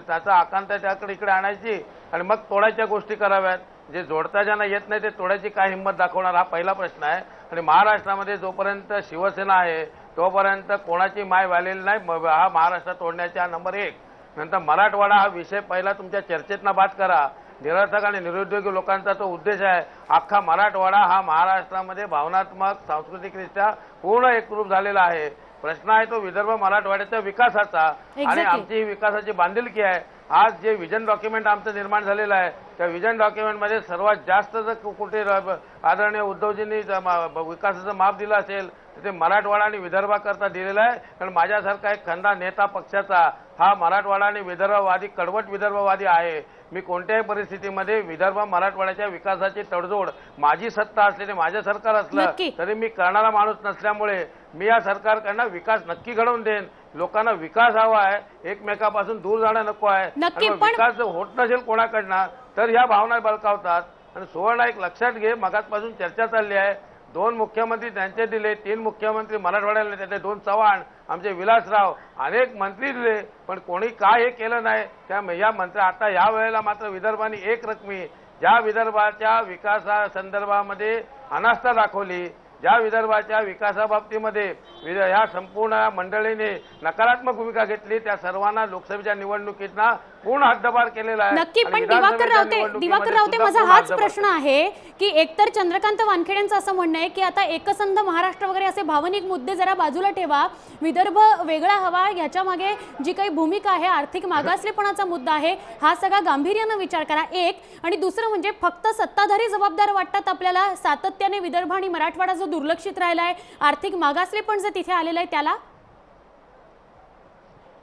Speaker 12: त्याचा आकांत आहे त्याकडे इकडे आणायची आणि मग तोडायच्या गोष्टी कराव्यात. जे जोडता ज्यांना येत नाही ते तोडायची काय हिंमत दाखवणार, हा पहिला प्रश्न आहे. आणि महाराष्ट्रामध्ये जोपर्यंत शिवसेना आहे तोपर्यंत कोणाची माय वालेली नाही. हा महाराष्ट्र तोडण्याचा नंबर 1. नंतर मराठवाडा हा विषय पहिला तुमच्या चर्चेतनं बाद करा. निरर्थक आणि निरुद्योगी लोकांचा तो उद्देश आहे. अख्खा मराठवाडा हा महाराष्ट्रामध्ये भावनात्मक सांस्कृतिकरित्या पूर्ण एकरूप झालेला आहे. प्रश्न आहे तो विदर्भ मराठवाड्याच्या विकासाचा आणि आमची ही विकासाची बांधिलकी आहे. आज जे विजन डॉक्युमेंट आमचं निर्माण झालेलं आहे त्या विजन डॉक्युमेंटमध्ये सर्वात जास्त जर कुठे आदरणीय उद्धवजींनी विकासाचं माप दिलं असेल तर ते मराठवाडा आणि विदर्भाकरता दिलेलं आहे. कारण माझ्यासारखा एक खंदा नेता पक्षाचा हा मराठवाडा आणि विदर्भवादी, कडवट विदर्भवादी आहे. मी कोणत्याही परिस्थितीमध्ये विदर्भ मराठवाड्याच्या विकासाची तडजोड माझी सत्ता असलेली, माझं सरकार असलं तरी मी करणारा माणूस नसल्यामुळे मी या सरकारकडनं विकास नक्की घडवून देईन. लोकांना विकास हवा आहे, एकमेकापासून दूर जाणं नको आहे. विकास जर होत नसेल कोणाकडनं तर ह्या भावना बळकावतात. आणि सुवर्ण एक लक्षात घे, मगाचपासून चर्चा चालली आहे. 2 मुख्यमंत्री त्यांचे दिले, 3 मुख्यमंत्री मराठवाड्याला त्याचे 2 चव्हाण, आमचे विलासराव, अनेक मंत्री दिले, पण कोणी काय हे केलं नाही. त्यामुळे या मंत्री आता या वेळेला मात्र विदर्भाने एक रकमी ज्या विदर्भाच्या विकासा संदर्भामध्ये अनास्था दाखवली, ज्या विदर्भाच्या विकासाबाबतीमध्ये ह्या संपूर्ण मंडळीने नकारात्मक भूमिका घेतली त्या सर्वांना लोकसभेच्या निवडणुकीतना पूर्ण हद्दपार केलेला आहे.
Speaker 1: नक्की,
Speaker 12: आणि
Speaker 1: पण
Speaker 12: विधानसभेच्या
Speaker 1: दिवाकर
Speaker 12: निवडणुकीमध्ये
Speaker 1: रावते
Speaker 12: सुद्धा
Speaker 1: माझा
Speaker 12: पूर्ण
Speaker 1: हाच
Speaker 12: हद्दपार
Speaker 1: प्रश्न आहे की एकतर चंद्रकांत वानखेडेंचं असं म्हणणं आहे की आता एकसंध महाराष्ट्र वगैरे असे भावनिक मुद्दे जरा बाजूला ठेवा, विदर्भ वेगळा हवा, ह्याच्या मागे जी काही भूमिका आहे, आर्थिक मागासलेपणाचा मुद्दा आहे, हा सगळा गांभीर्यानं विचार करा. एक आणि दुसरं म्हणजे फक्त सत्ताधारी जबाबदार वाटतात आपल्याला, सातत्याने विदर्भ आणि मराठवाडा जो दुर्लक्षित राहिला आहे, आर्थिक मागासलेपण जे तिथे आलेलं आहे त्याला.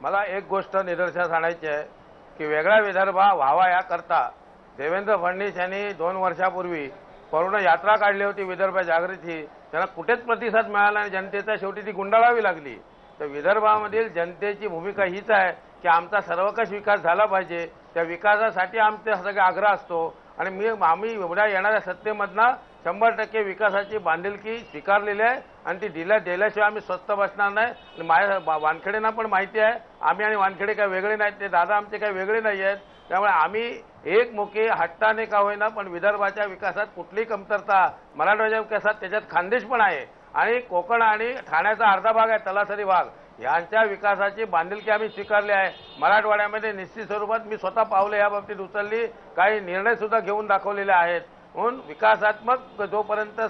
Speaker 12: मला एक गोष्ट निदर्शनास आणायची आहे की वेगळा विदर्भ व्हावा याकरता देवेंद्र फडणवीस यांनी 2 वर्षापूर्वी पूर्ण यात्रा काढली होती विदर्भ जागृती, त्यांना कुठेच प्रतिसाद मिळाला आणि जनतेचा शेवटी ती गुंडाळावी लागली. तर विदर्भामधील जनतेची भूमिका हीच आहे की आमचा सर्वकष विकास झाला पाहिजे, त्या विकासासाठी आमचे सगळे आग्रह असतो आणि आम्ही एवढ्या येणाऱ्या सत्तेमधनं 100% विकासाची बांधिलकी स्वीकारलेली आहे आणि ती दिल्याशिवाय आम्ही स्वस्थ बसणार नाही. माझ्या वानखेडेंना पण माहिती आहे आम्ही आणि वानखेडे काही वेगळे नाहीत, ते दादा आमचे काही वेगळे नाही आहेत. त्यामुळे आम्ही एकमुखी हट्टाने का होईना पण विदर्भाच्या विकासात कुठलीही कमतरता, मराठवाड्याच्या विकासात त्याच्यात खानदेश पण आहे आणि कोकण आणि ठाण्याचा अर्धा भाग आहे तलासरी भाग, यांच्या विकासाची बांधिलकी आम्ही स्वीकारली आहे. मराठवाड्यामध्ये निश्चित स्वरूपात मी स्वतः पावले या बाबतीत उचलली, काही निर्णय सुद्धा घेऊन दाखवलेले आहेत. म्हणून विकासात्मक जोपर्यंत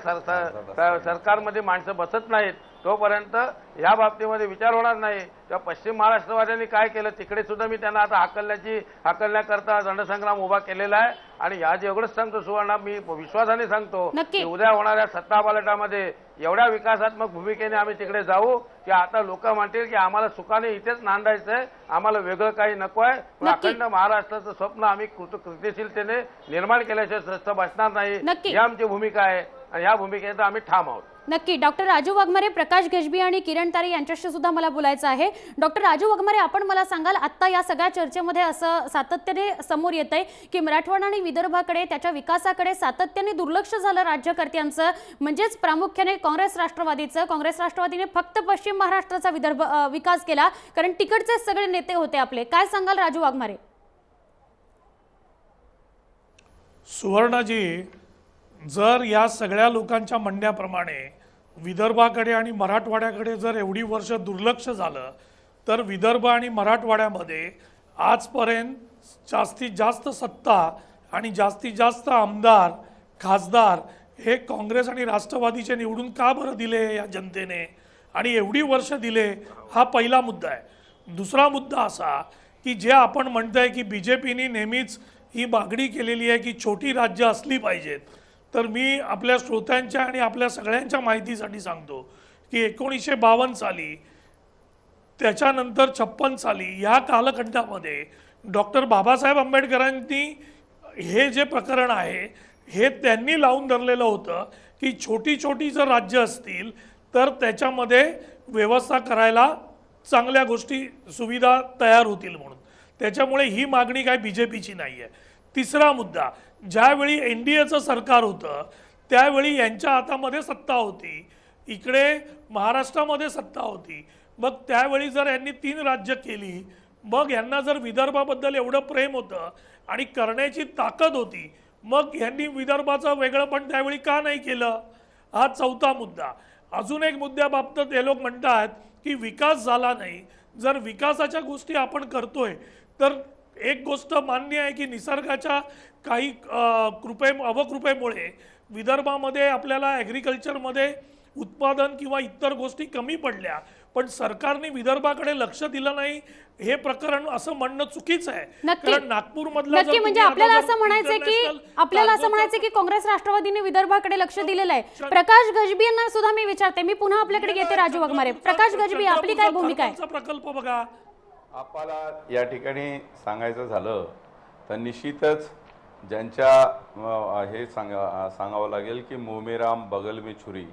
Speaker 12: सरकारमध्ये माणसं बसत नाहीत तोपर्यंत या बाबतीमध्ये विचार होणार नाही. तेव्हा पश्चिम महाराष्ट्रवाद्यांनी काय केलं तिकडे सुद्धा मी त्यांना आता हाकलण्याकरता दंडसंग्राम उभा केलेला आहे आणि आज एवढंच सांगतो सुवर्णा, मी विश्वासाने सांगतो की उद्या होणाऱ्या सत्ता पालटामध्ये एवढ्या विकासात्मक भूमिकेने आम्ही तिकडे जाऊ की आता लोक म्हणतील की आम्हाला सुखाने इथेच नांदायचंय, आम्हाला वेगळं काही नको आहे. पण अखंड महाराष्ट्राचं स्वप्न आम्ही कृतीशीलतेने निर्माण केल्याशिवाय स्वस्थ बसणार नाही, ही आमची भूमिका आहे आणि या भूमिकेत आम्ही ठाम आहोत.
Speaker 1: नक्की. डॉक्टर राजू वाघमारे, प्रकाश गजबी आणि किरण तारे यांच्याशी सुद्धा मला बोलायचं आहे. डॉक्टर राजू वाघमारे, आपण मला सांगाल आता या सगळ्या चर्चेमध्ये असं सातत्याने समोर येतंय की मराठवाडा आणि विदर्भाकडे, त्याच्या विकासाकडे सातत्याने दुर्लक्ष झालं राज्यकर्त्यांचं, म्हणजेच प्रामुख्याने काँग्रेस राष्ट्रवादीने फक्त पश्चिम महाराष्ट्राचा विकास केला कारण तिकडचे सगळे नेते होते आपले. काय सांगाल राजू वाघमारे?
Speaker 5: सुवर्णाजी, जर या सगळ्या लोकांच्या म्हणण्याप्रमाणे विदर्भाकडे आणि मराठवाड्याकडे जर एवढी वर्ष दुर्लक्ष झालं तर विदर्भ आणि मराठवाड्यामध्ये आजपर्यंत जास्तीत जास्त सत्ता आणि जास्तीत जास्त आमदार खासदार हे काँग्रेस आणि राष्ट्रवादीचे निवडून का बरं दिले या जनतेने आणि एवढी वर्ष दिले, हा पहिला मुद्दा आहे. दुसरा मुद्दा असा की जे आपण म्हणतोय की बीजेपीने नेहमीच ही मागणी केलेली आहे की छोटी राज्य असली पाहिजेत, तर मी आपल्या श्रोत्यांच्या आणि आपल्या सगळ्यांच्या माहितीसाठी सांगतो की 1952 साली, त्याच्यानंतर 56 साली, या कालखंडामध्ये डॉक्टर बाबासाहेब आंबेडकरांनी हे जे प्रकरण आहे हे त्यांनी लावून धरलेलं होतं की छोटी छोटी जर राज्य असतील तर त्याच्यामध्ये व्यवस्था करायला चांगल्या गोष्टी सुविधा तयार होतील म्हणून. त्याच्यामुळे ही मागणी काय बीजेपीची नाही आहे. तिसरा मुद्दा, ज्यावेळी NDAचं सरकार होतं त्यावेळी यांच्या हातामध्ये सत्ता होती, इकडे महाराष्ट्रामध्ये सत्ता होती. मग त्यावेळी जर यांनी 3 राज्य केली, मग यांना जर विदर्भाबद्दल एवढं प्रेम होतं आणि करण्याची ताकद होती, मग यांनी विदर्भाचं वेगळंपण त्यावेळी का नाही केलं? हा चौथा मुद्दा. अजून एक मुद्द्याबाबत हे लोक म्हणतात की विकास झाला नाही. जर विकासाच्या गोष्टी आपण करतोय तर एक गोष्ट मान्य आहे की निसर्गाच्या काही अवकृपेमुळे विदर्भामध्ये आपल्याला ॲग्रिकल्चरमध्ये उत्पादन किंवा इतर गोष्टी कमी पडल्या, पण सरकारने विदर्भाकडे लक्ष दिलं नाही हे प्रकरण असं म्हणणं चुकीचं आहे. कारण नागपूरमधलं
Speaker 1: नक्की म्हणजे आपल्याला असं म्हणायचं की काँग्रेस राष्ट्रवादीने विदर्भाकडे लक्ष दिलेलं आहे. प्रकाश गजबी यांना सुद्धा मी विचारते, मी पुन्हा आपल्याकडे येते राजू वाघमारे. प्रकाश गजबी, आपली काय भूमिका आहे?
Speaker 5: प्रकल्प बघा,
Speaker 13: आपल्याला या ठिकाणी सांगायचं झालं तर निश्चितच ज्यांच्या हे सांगावं लागेल की मोमेराम बगल में छुरी,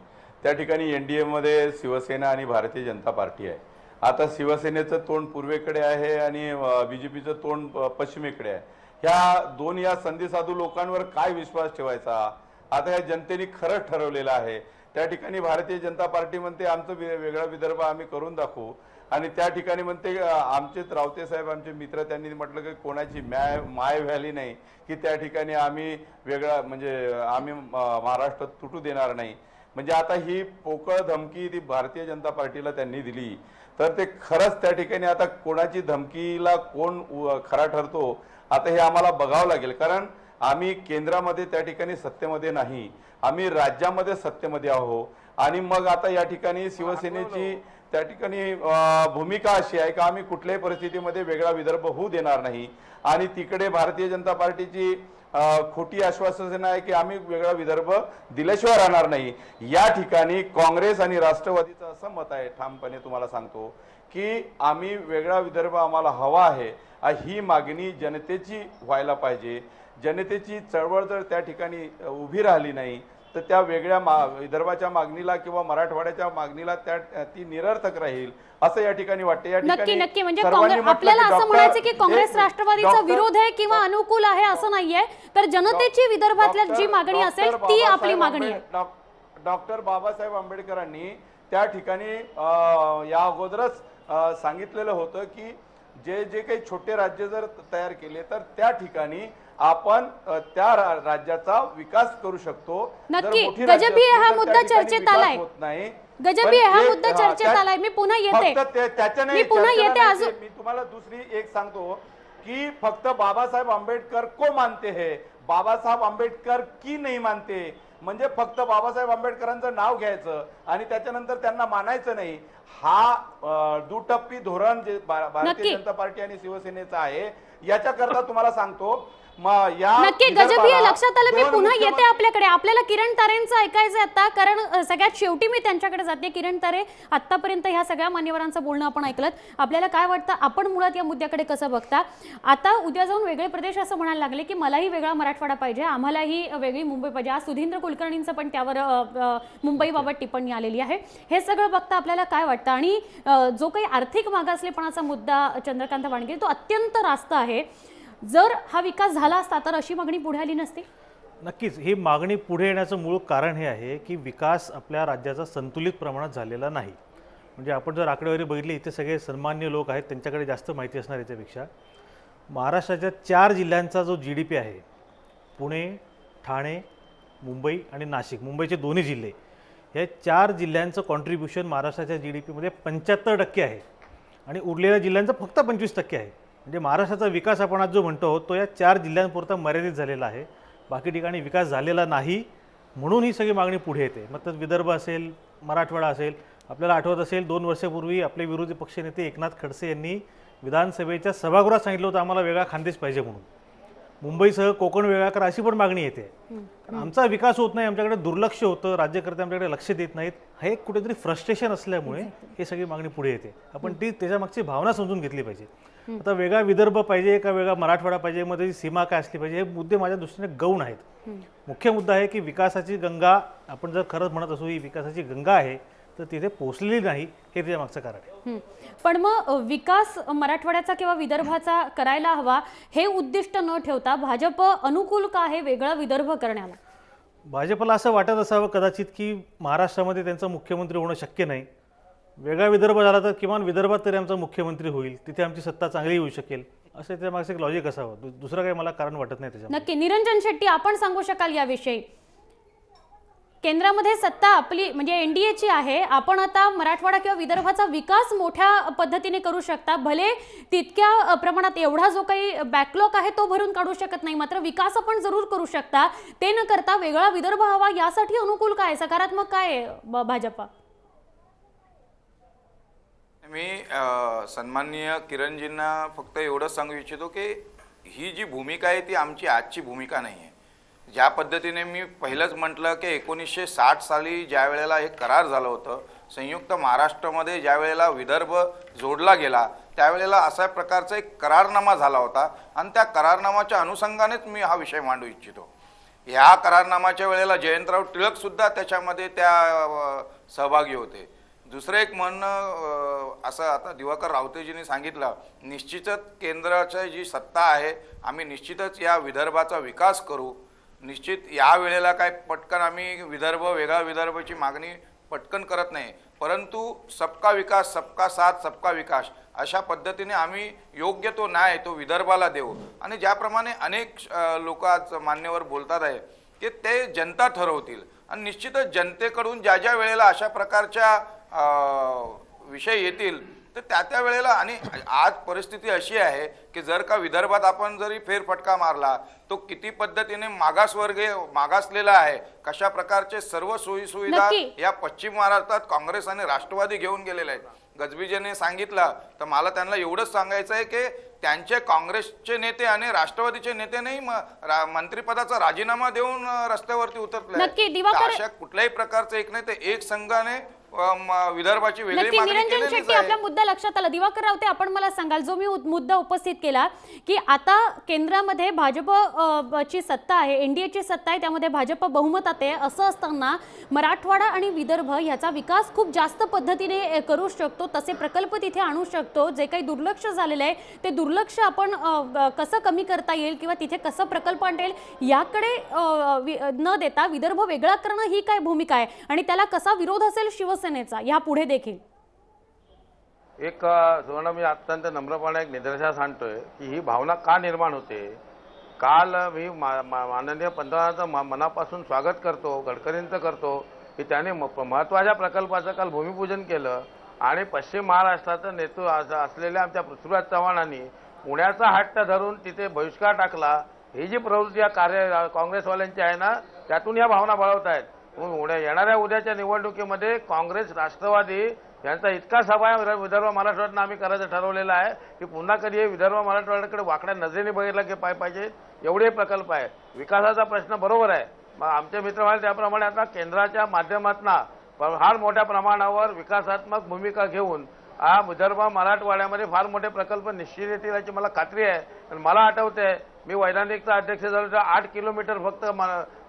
Speaker 13: त्या ठिकाणी NDA मध्ये शिवसेना आणि भारतीय जनता पार्टी आहे. आता शिवसेनेचं तोंड पूर्वेकडे आहे आणि BJPचं तोंड पश्चिमेकडे आहे. ह्या दोन या संधीसाधू लोकांवर काय विश्वास ठेवायचा? आता ह्या जनतेने खरंच ठरवलेलं आहे. त्या ठिकाणी भारतीय जनता पार्टी म्हणते आमचं वेगळा विदर्भ आम्ही करून दाखवू आणि त्या ठिकाणी म्हणते आमचेच रावते साहेब आमचे मित्र त्यांनी म्हटलं की कोणाची माय व्हॅली नाही की त्या ठिकाणी आम्ही वेगळा म्हणजे आम्ही महाराष्ट्रात तुटू देणार नाही. म्हणजे आता ही पोकळ धमकी ती भारतीय जनता पार्टीला त्यांनी दिली तर ते खरंच त्या ठिकाणी आता कोणाची धमकीला कोण खरा ठरतो आता हे आम्हाला बघावं लागेल. कारण आम्ही केंद्रामध्ये त्या ठिकाणी सत्तेमध्ये नाही, आम्ही राज्यामध्ये सत्तेमध्ये आहोत. आणि मग आता या ठिकाणी शिवसेनेची त्या ठिकाणी भूमिका अशी आहे की आम्ही कुठल्याही परिस्थितीमध्ये वेगळा विदर्भ होऊ देणार नाही. आणि तिकडे भारतीय जनता पार्टीची खोटी आश्वासनं आहे की आम्ही वेगळा विदर्भ दिल्याशिवाय राहणार नाही. या ठिकाणी काँग्रेस आणि राष्ट्रवादीचं असं मत आहे, ठामपणे तुम्हाला सांगतो की आम्ही वेगळा विदर्भ आम्हाला हवा आहे. ही मागणी जनतेची व्हायला पाहिजे. जनतेची चळवळ जर त्या ठिकाणी उभी राहिली नाही तर त्या वेगळ्या विदर्भाच्या मागणीला किंवा मराठवाड्याच्या मागणीला ती निरर्थक राहील असं या ठिकाणी वाटते. या
Speaker 1: नक्की नक्की म्हणजे आपल्याला असं म्हणायचं की काँग्रेस राष्ट्रवादीचा विरोध आहे किंवा अनुकूल आहे असं नाहीये, तर जनतेची विदर्भातल्या जी मागणी असेल ती आपली मागणी आहे.
Speaker 13: डॉक्टर बाबासाहेब आंबेडकरांनी त्या ठिकाणी या अगोदरच सांगितलेलं होतं की जे जे काही छोटे राज्य जर तयार केले तर त्या ठिकाणी आपण त्या राज्याचा विकास करू शकतो.
Speaker 1: नक्की गजबी हा मुद्दा चर्चेत आलाय, गजबी हा मुद्दा चर्चेत आलाय. मी पुन्हा येते अजून
Speaker 13: मी तुम्हाला दुसरी एक सांगतो की फक्त बाबासाहेब आंबेडकर को मानते हैं, बाबासाहेब आंबेडकर की नहीं मानते. म्हणजे फक्त बाबासाहेब आंबेडकरांचं नाव घ्यायचं आणि त्याच्यानंतर त्यांना मानायचं नाही, हा दुटप्पी धोरण जे भारतीय जनता पार्टी आणि शिवसेनेचं आहे. याच्याकरता तुम्हाला सांगतो
Speaker 1: नक्की गजबी लक्षात आलं. मी पुन्हा येते आपल्याकडे. आपल्याला किरण तारेंचं ऐकायचं आता, कारण सगळ्यात शेवटी मी त्यांच्याकडे जाते. किरण तारे, आतापर्यंत ह्या सगळ्या मान्यवरांचं बोलणं आपण ऐकलं, आपल्याला काय वाटतं, आपण मुळात या मुद्द्याकडे कसं बघता? आता उद्या जाऊन वेगळे प्रदेश असं म्हणायला लागले की मलाही वेगळा मराठवाडा पाहिजे, आम्हालाही वेगळी मुंबई पाहिजे. आज सुधींद्र कुलकर्णींचं पण त्यावर मुंबईबाबत टिप्पणी आलेली आहे. हे सगळं बघता आपल्याला काय वाटतं? आणि जो काही आर्थिक मागासलेपणाचा मुद्दा चंद्रकांत वाणगे तो अत्यंत रास्त आहे. जर हा विकास झाला असता तर अशी मागणी पुढे आली नसती.
Speaker 14: नक्कीच ही मागणी पुढे येण्याचं मूळ कारण हे आहे की विकास आपल्या राज्याचा संतुलित प्रमाणात झालेला नाही. म्हणजे आपण जर आकडेवारी बघितली, इथे सगळे सन्मान्य लोक आहेत, त्यांच्याकडे जास्त माहिती असणार याच्यापेक्षा. महाराष्ट्राच्या 4 जिल्ह्यांचा जो GDP आहे, पुणे, ठाणे, मुंबई आणि नाशिक, मुंबईचे दोन्ही जिल्हे, हे 4 जिल्ह्यांचं कॉन्ट्रीब्युशन महाराष्ट्राच्या GDPमध्ये 75% आहे आणि उरलेल्या जिल्ह्यांचं फक्त 25% आहे. म्हणजे महाराष्ट्राचा विकास आपण आज जो म्हणतो तो या 4 जिल्ह्यांपुरता मर्यादित झालेला आहे, बाकी ठिकाणी विकास झालेला नाही. म्हणून ही सगळी मागणी पुढे येते. मग तर विदर्भ असेल, मराठवाडा असेल. आपल्याला आठवत असेल 2 वर्षापूर्वी आपले विरोधी पक्षनेते एकनाथ खडसे यांनी विधानसभेच्या सभागृहात सांगितलं होतं आम्हाला वेगळा खानदेश पाहिजे म्हणून. मुंबईसह कोकण वेगळा करा अशी पण मागणी येते. आमचा विकास होत नाही, आमच्याकडे दुर्लक्ष होतं, राज्यकर्ते आमच्याकडे लक्ष देत नाहीत, हे कुठेतरी फ्रस्ट्रेशन असल्यामुळे हे सगळी मागणी पुढे येते. आपण ती त्याच्यामागची भावना समजून घेतली पाहिजे. आता वेगळा विदर्भ पाहिजे का वेगळा मराठवाडा पाहिजे, मग त्याची सीमा काय असली पाहिजे, हे मुद्दे माझ्या दृष्टीने गौण आहेत. मुख्य मुद्दा आहे की विकासाची गंगा, आपण जर खरंच म्हणत असू ही विकासाची गंगा आहे तर तिथे पोहोचलेली नाही, हे त्याच्या मागचं कारण आहे.
Speaker 1: पण मग विकास मराठवाड्याचा किंवा विदर्भाचा करायला हवा हे उद्दिष्ट न ठेवता भाजप अनुकूल का आहे वेगळा विदर्भ करण्याला?
Speaker 14: भाजपला असं वाटत असावं कदाचित की महाराष्ट्रामध्ये त्यांचा मुख्यमंत्री होणं शक्य नाही, वेगळा विदर्भ झाला तर किमान विदर्भात तरी आमचा मुख्यमंत्री होईल, तिथे आमची सत्ता चांगली येऊ शकेल, असं त्याच्यामागचं एक लॉजिक असावं. दुसरं काही मला कारण वाटत नाही त्याच्यात.
Speaker 1: नक्की. निरंजन शेट्टी, आपण सांगू शकाल याविषयी? केंद्रामध्ये सत्ता आपली म्हणजे NDAची आहे, आपण आता मराठवाडा किंवा विदर्भाचा विकास मोठ्या पद्धतीने करू शकता, भले तितक्या प्रमाणात एवढा जो काही बॅकलॉग आहे तो भरून काढू शकत नाही, मात्र विकास आपण जरूर करू शकता. ते न करता वेगळा विदर्भ हवा, यासाठी अनुकूल काय, सकारात्मक काय भाजपा?
Speaker 11: मी सन्माननीय किरणजींना फक्त एवढंच सांगू इच्छितो की ही जी भूमिका आहे ती आमची आजची भूमिका नाही आहे. ज्या पद्धतीने मी पहिलंच म्हटलं की 1960 साली ज्या वेळेला हे करार झालं होतं, संयुक्त महाराष्ट्रामध्ये ज्या वेळेला विदर्भ जोडला गेला त्यावेळेला अशा प्रकारचा एक करारनामा झाला होता आणि त्या करारनामाच्या अनुषंगानेच मी हा विषय मांडू इच्छितो. ह्या करारनामाच्या वेळेला जयंतराव टिळकसुद्धा त्याच्यामध्ये त्या सहभागी होते. दुसरं एक म्हणणं असं आता दिवाकर रावतेजींनी सांगितलं, निश्चितच केंद्राची जी सत्ता आहे आम्ही निश्चितच या विदर्भाचा विकास करू. निश्चित या वेळेला काय पटकन आम्ही विदर्भ वेगळा विदर्भाची मागणी पटकन करत नाही, परंतु सबका विकास सबका साथ सबका विकास अशा पद्धतीने आम्ही योग्य तो न्याय तो विदर्भाला देऊ. आणि ज्याप्रमाणे अनेक लोक आज मान्यवर बोलतात आहे की ते जनता ठरवतील आणि निश्चितच जनतेकडून ज्या ज्या वेळेला अशा प्रकारच्या विषय येतील तर त्या वेळेला, आणि आज परिस्थिती अशी आहे की जर का विदर्भात आपण जरी फेरफटका मारला तो किती पद्धतीने मागासलेला आहे, कशा प्रकारचे सर्व सोयी सुविधा या पश्चिम महाराष्ट्रात काँग्रेस आणि राष्ट्रवादी घेऊन गेलेले आहेत. गजबीजेने सांगितलं तर मला त्यांना एवढंच सांगायचं आहे की त्यांचे काँग्रेसचे नेते आणि राष्ट्रवादीचे नेते नाही मंत्रिपदाचा राजीनामा देऊन रस्त्यावरती उतरले. अशा कुठल्याही प्रकारचं एक नाही तर एक संघाने विदर्भाची वेगळी मागणी
Speaker 1: निरंजन शेट्टी, आपला मुद्दा लक्षात आला. दिवाकर रावते, आपण मला सांगाल, जो मी मुद्दा उपस्थित केला की आता केंद्रामध्ये भाजपची सत्ता आहे, एनडीएची सत्ता आहे, त्यामध्ये भाजप बहुमतात आहे. असं असताना मराठवाडा आणि विदर्भ याचा विकास खूप जास्त पद्धतीने करू शकतो, तसे प्रकल्प तिथे आणू शकतो. जे काही दुर्लक्ष झालेलं आहे ते दुर्लक्ष आपण कसं कमी करता येईल किंवा तिथे कसं प्रकल्प आणता येईल याकडे न देता विदर्भ वेगळा करणं ही काय भूमिका आहे आणि त्याला कसा विरोध असेल शिवसेनेचा या पुढे देखील?
Speaker 12: एक सुवर्ण, मी अत्यंत नम्रपणे एक निदर्शनास आणतोय की ही भावना का निर्माण होते. काल मी माननीय पंतप्रधानांचं मनापासून स्वागत करतो, गडकरींचं करतो की त्याने महत्त्वाच्या प्रकल्पाचं काल भूमिपूजन केलं आणि पश्चिम महाराष्ट्राचं नेतृत्व असलेल्या आमच्या पृथ्वीराज चव्हाणांनी पुण्याचा हट्ट धरून तिथे बहिष्कार टाकला. ही जी प्रवृत्ती या काँग्रेसवाल्यांची आहे ना, त्यातून या भावना बळवत आहेत. येणाऱ्या उद्याच्या निवडणुकीमध्ये काँग्रेस राष्ट्रवादी यांचा इतका सभा विदर्भ मराठवाड्यात आम्ही करायचं ठरवलेलं आहे की पुन्हा कधी हे विदर्भ मराठवाड्याकडे वाकड्या नजरेने बघितलं की पाहिजे. एवढे प्रकल्प आहे. विकासाचा प्रश्न बरोबर आहे. आमचे मित्र म्हणाले त्याप्रमाणे आता केंद्राच्या माध्यमातून फार मोठ्या प्रमाणावर विकासात्मक भूमिका घेऊन हा विदर्भ मराठवाड्यामध्ये फार मोठे प्रकल्प निश्चित येतील याची मला खात्री आहे. आणि मला आठवते मी वैधानिकचा अध्यक्ष झालो तर 8 किलोमीटर फक्त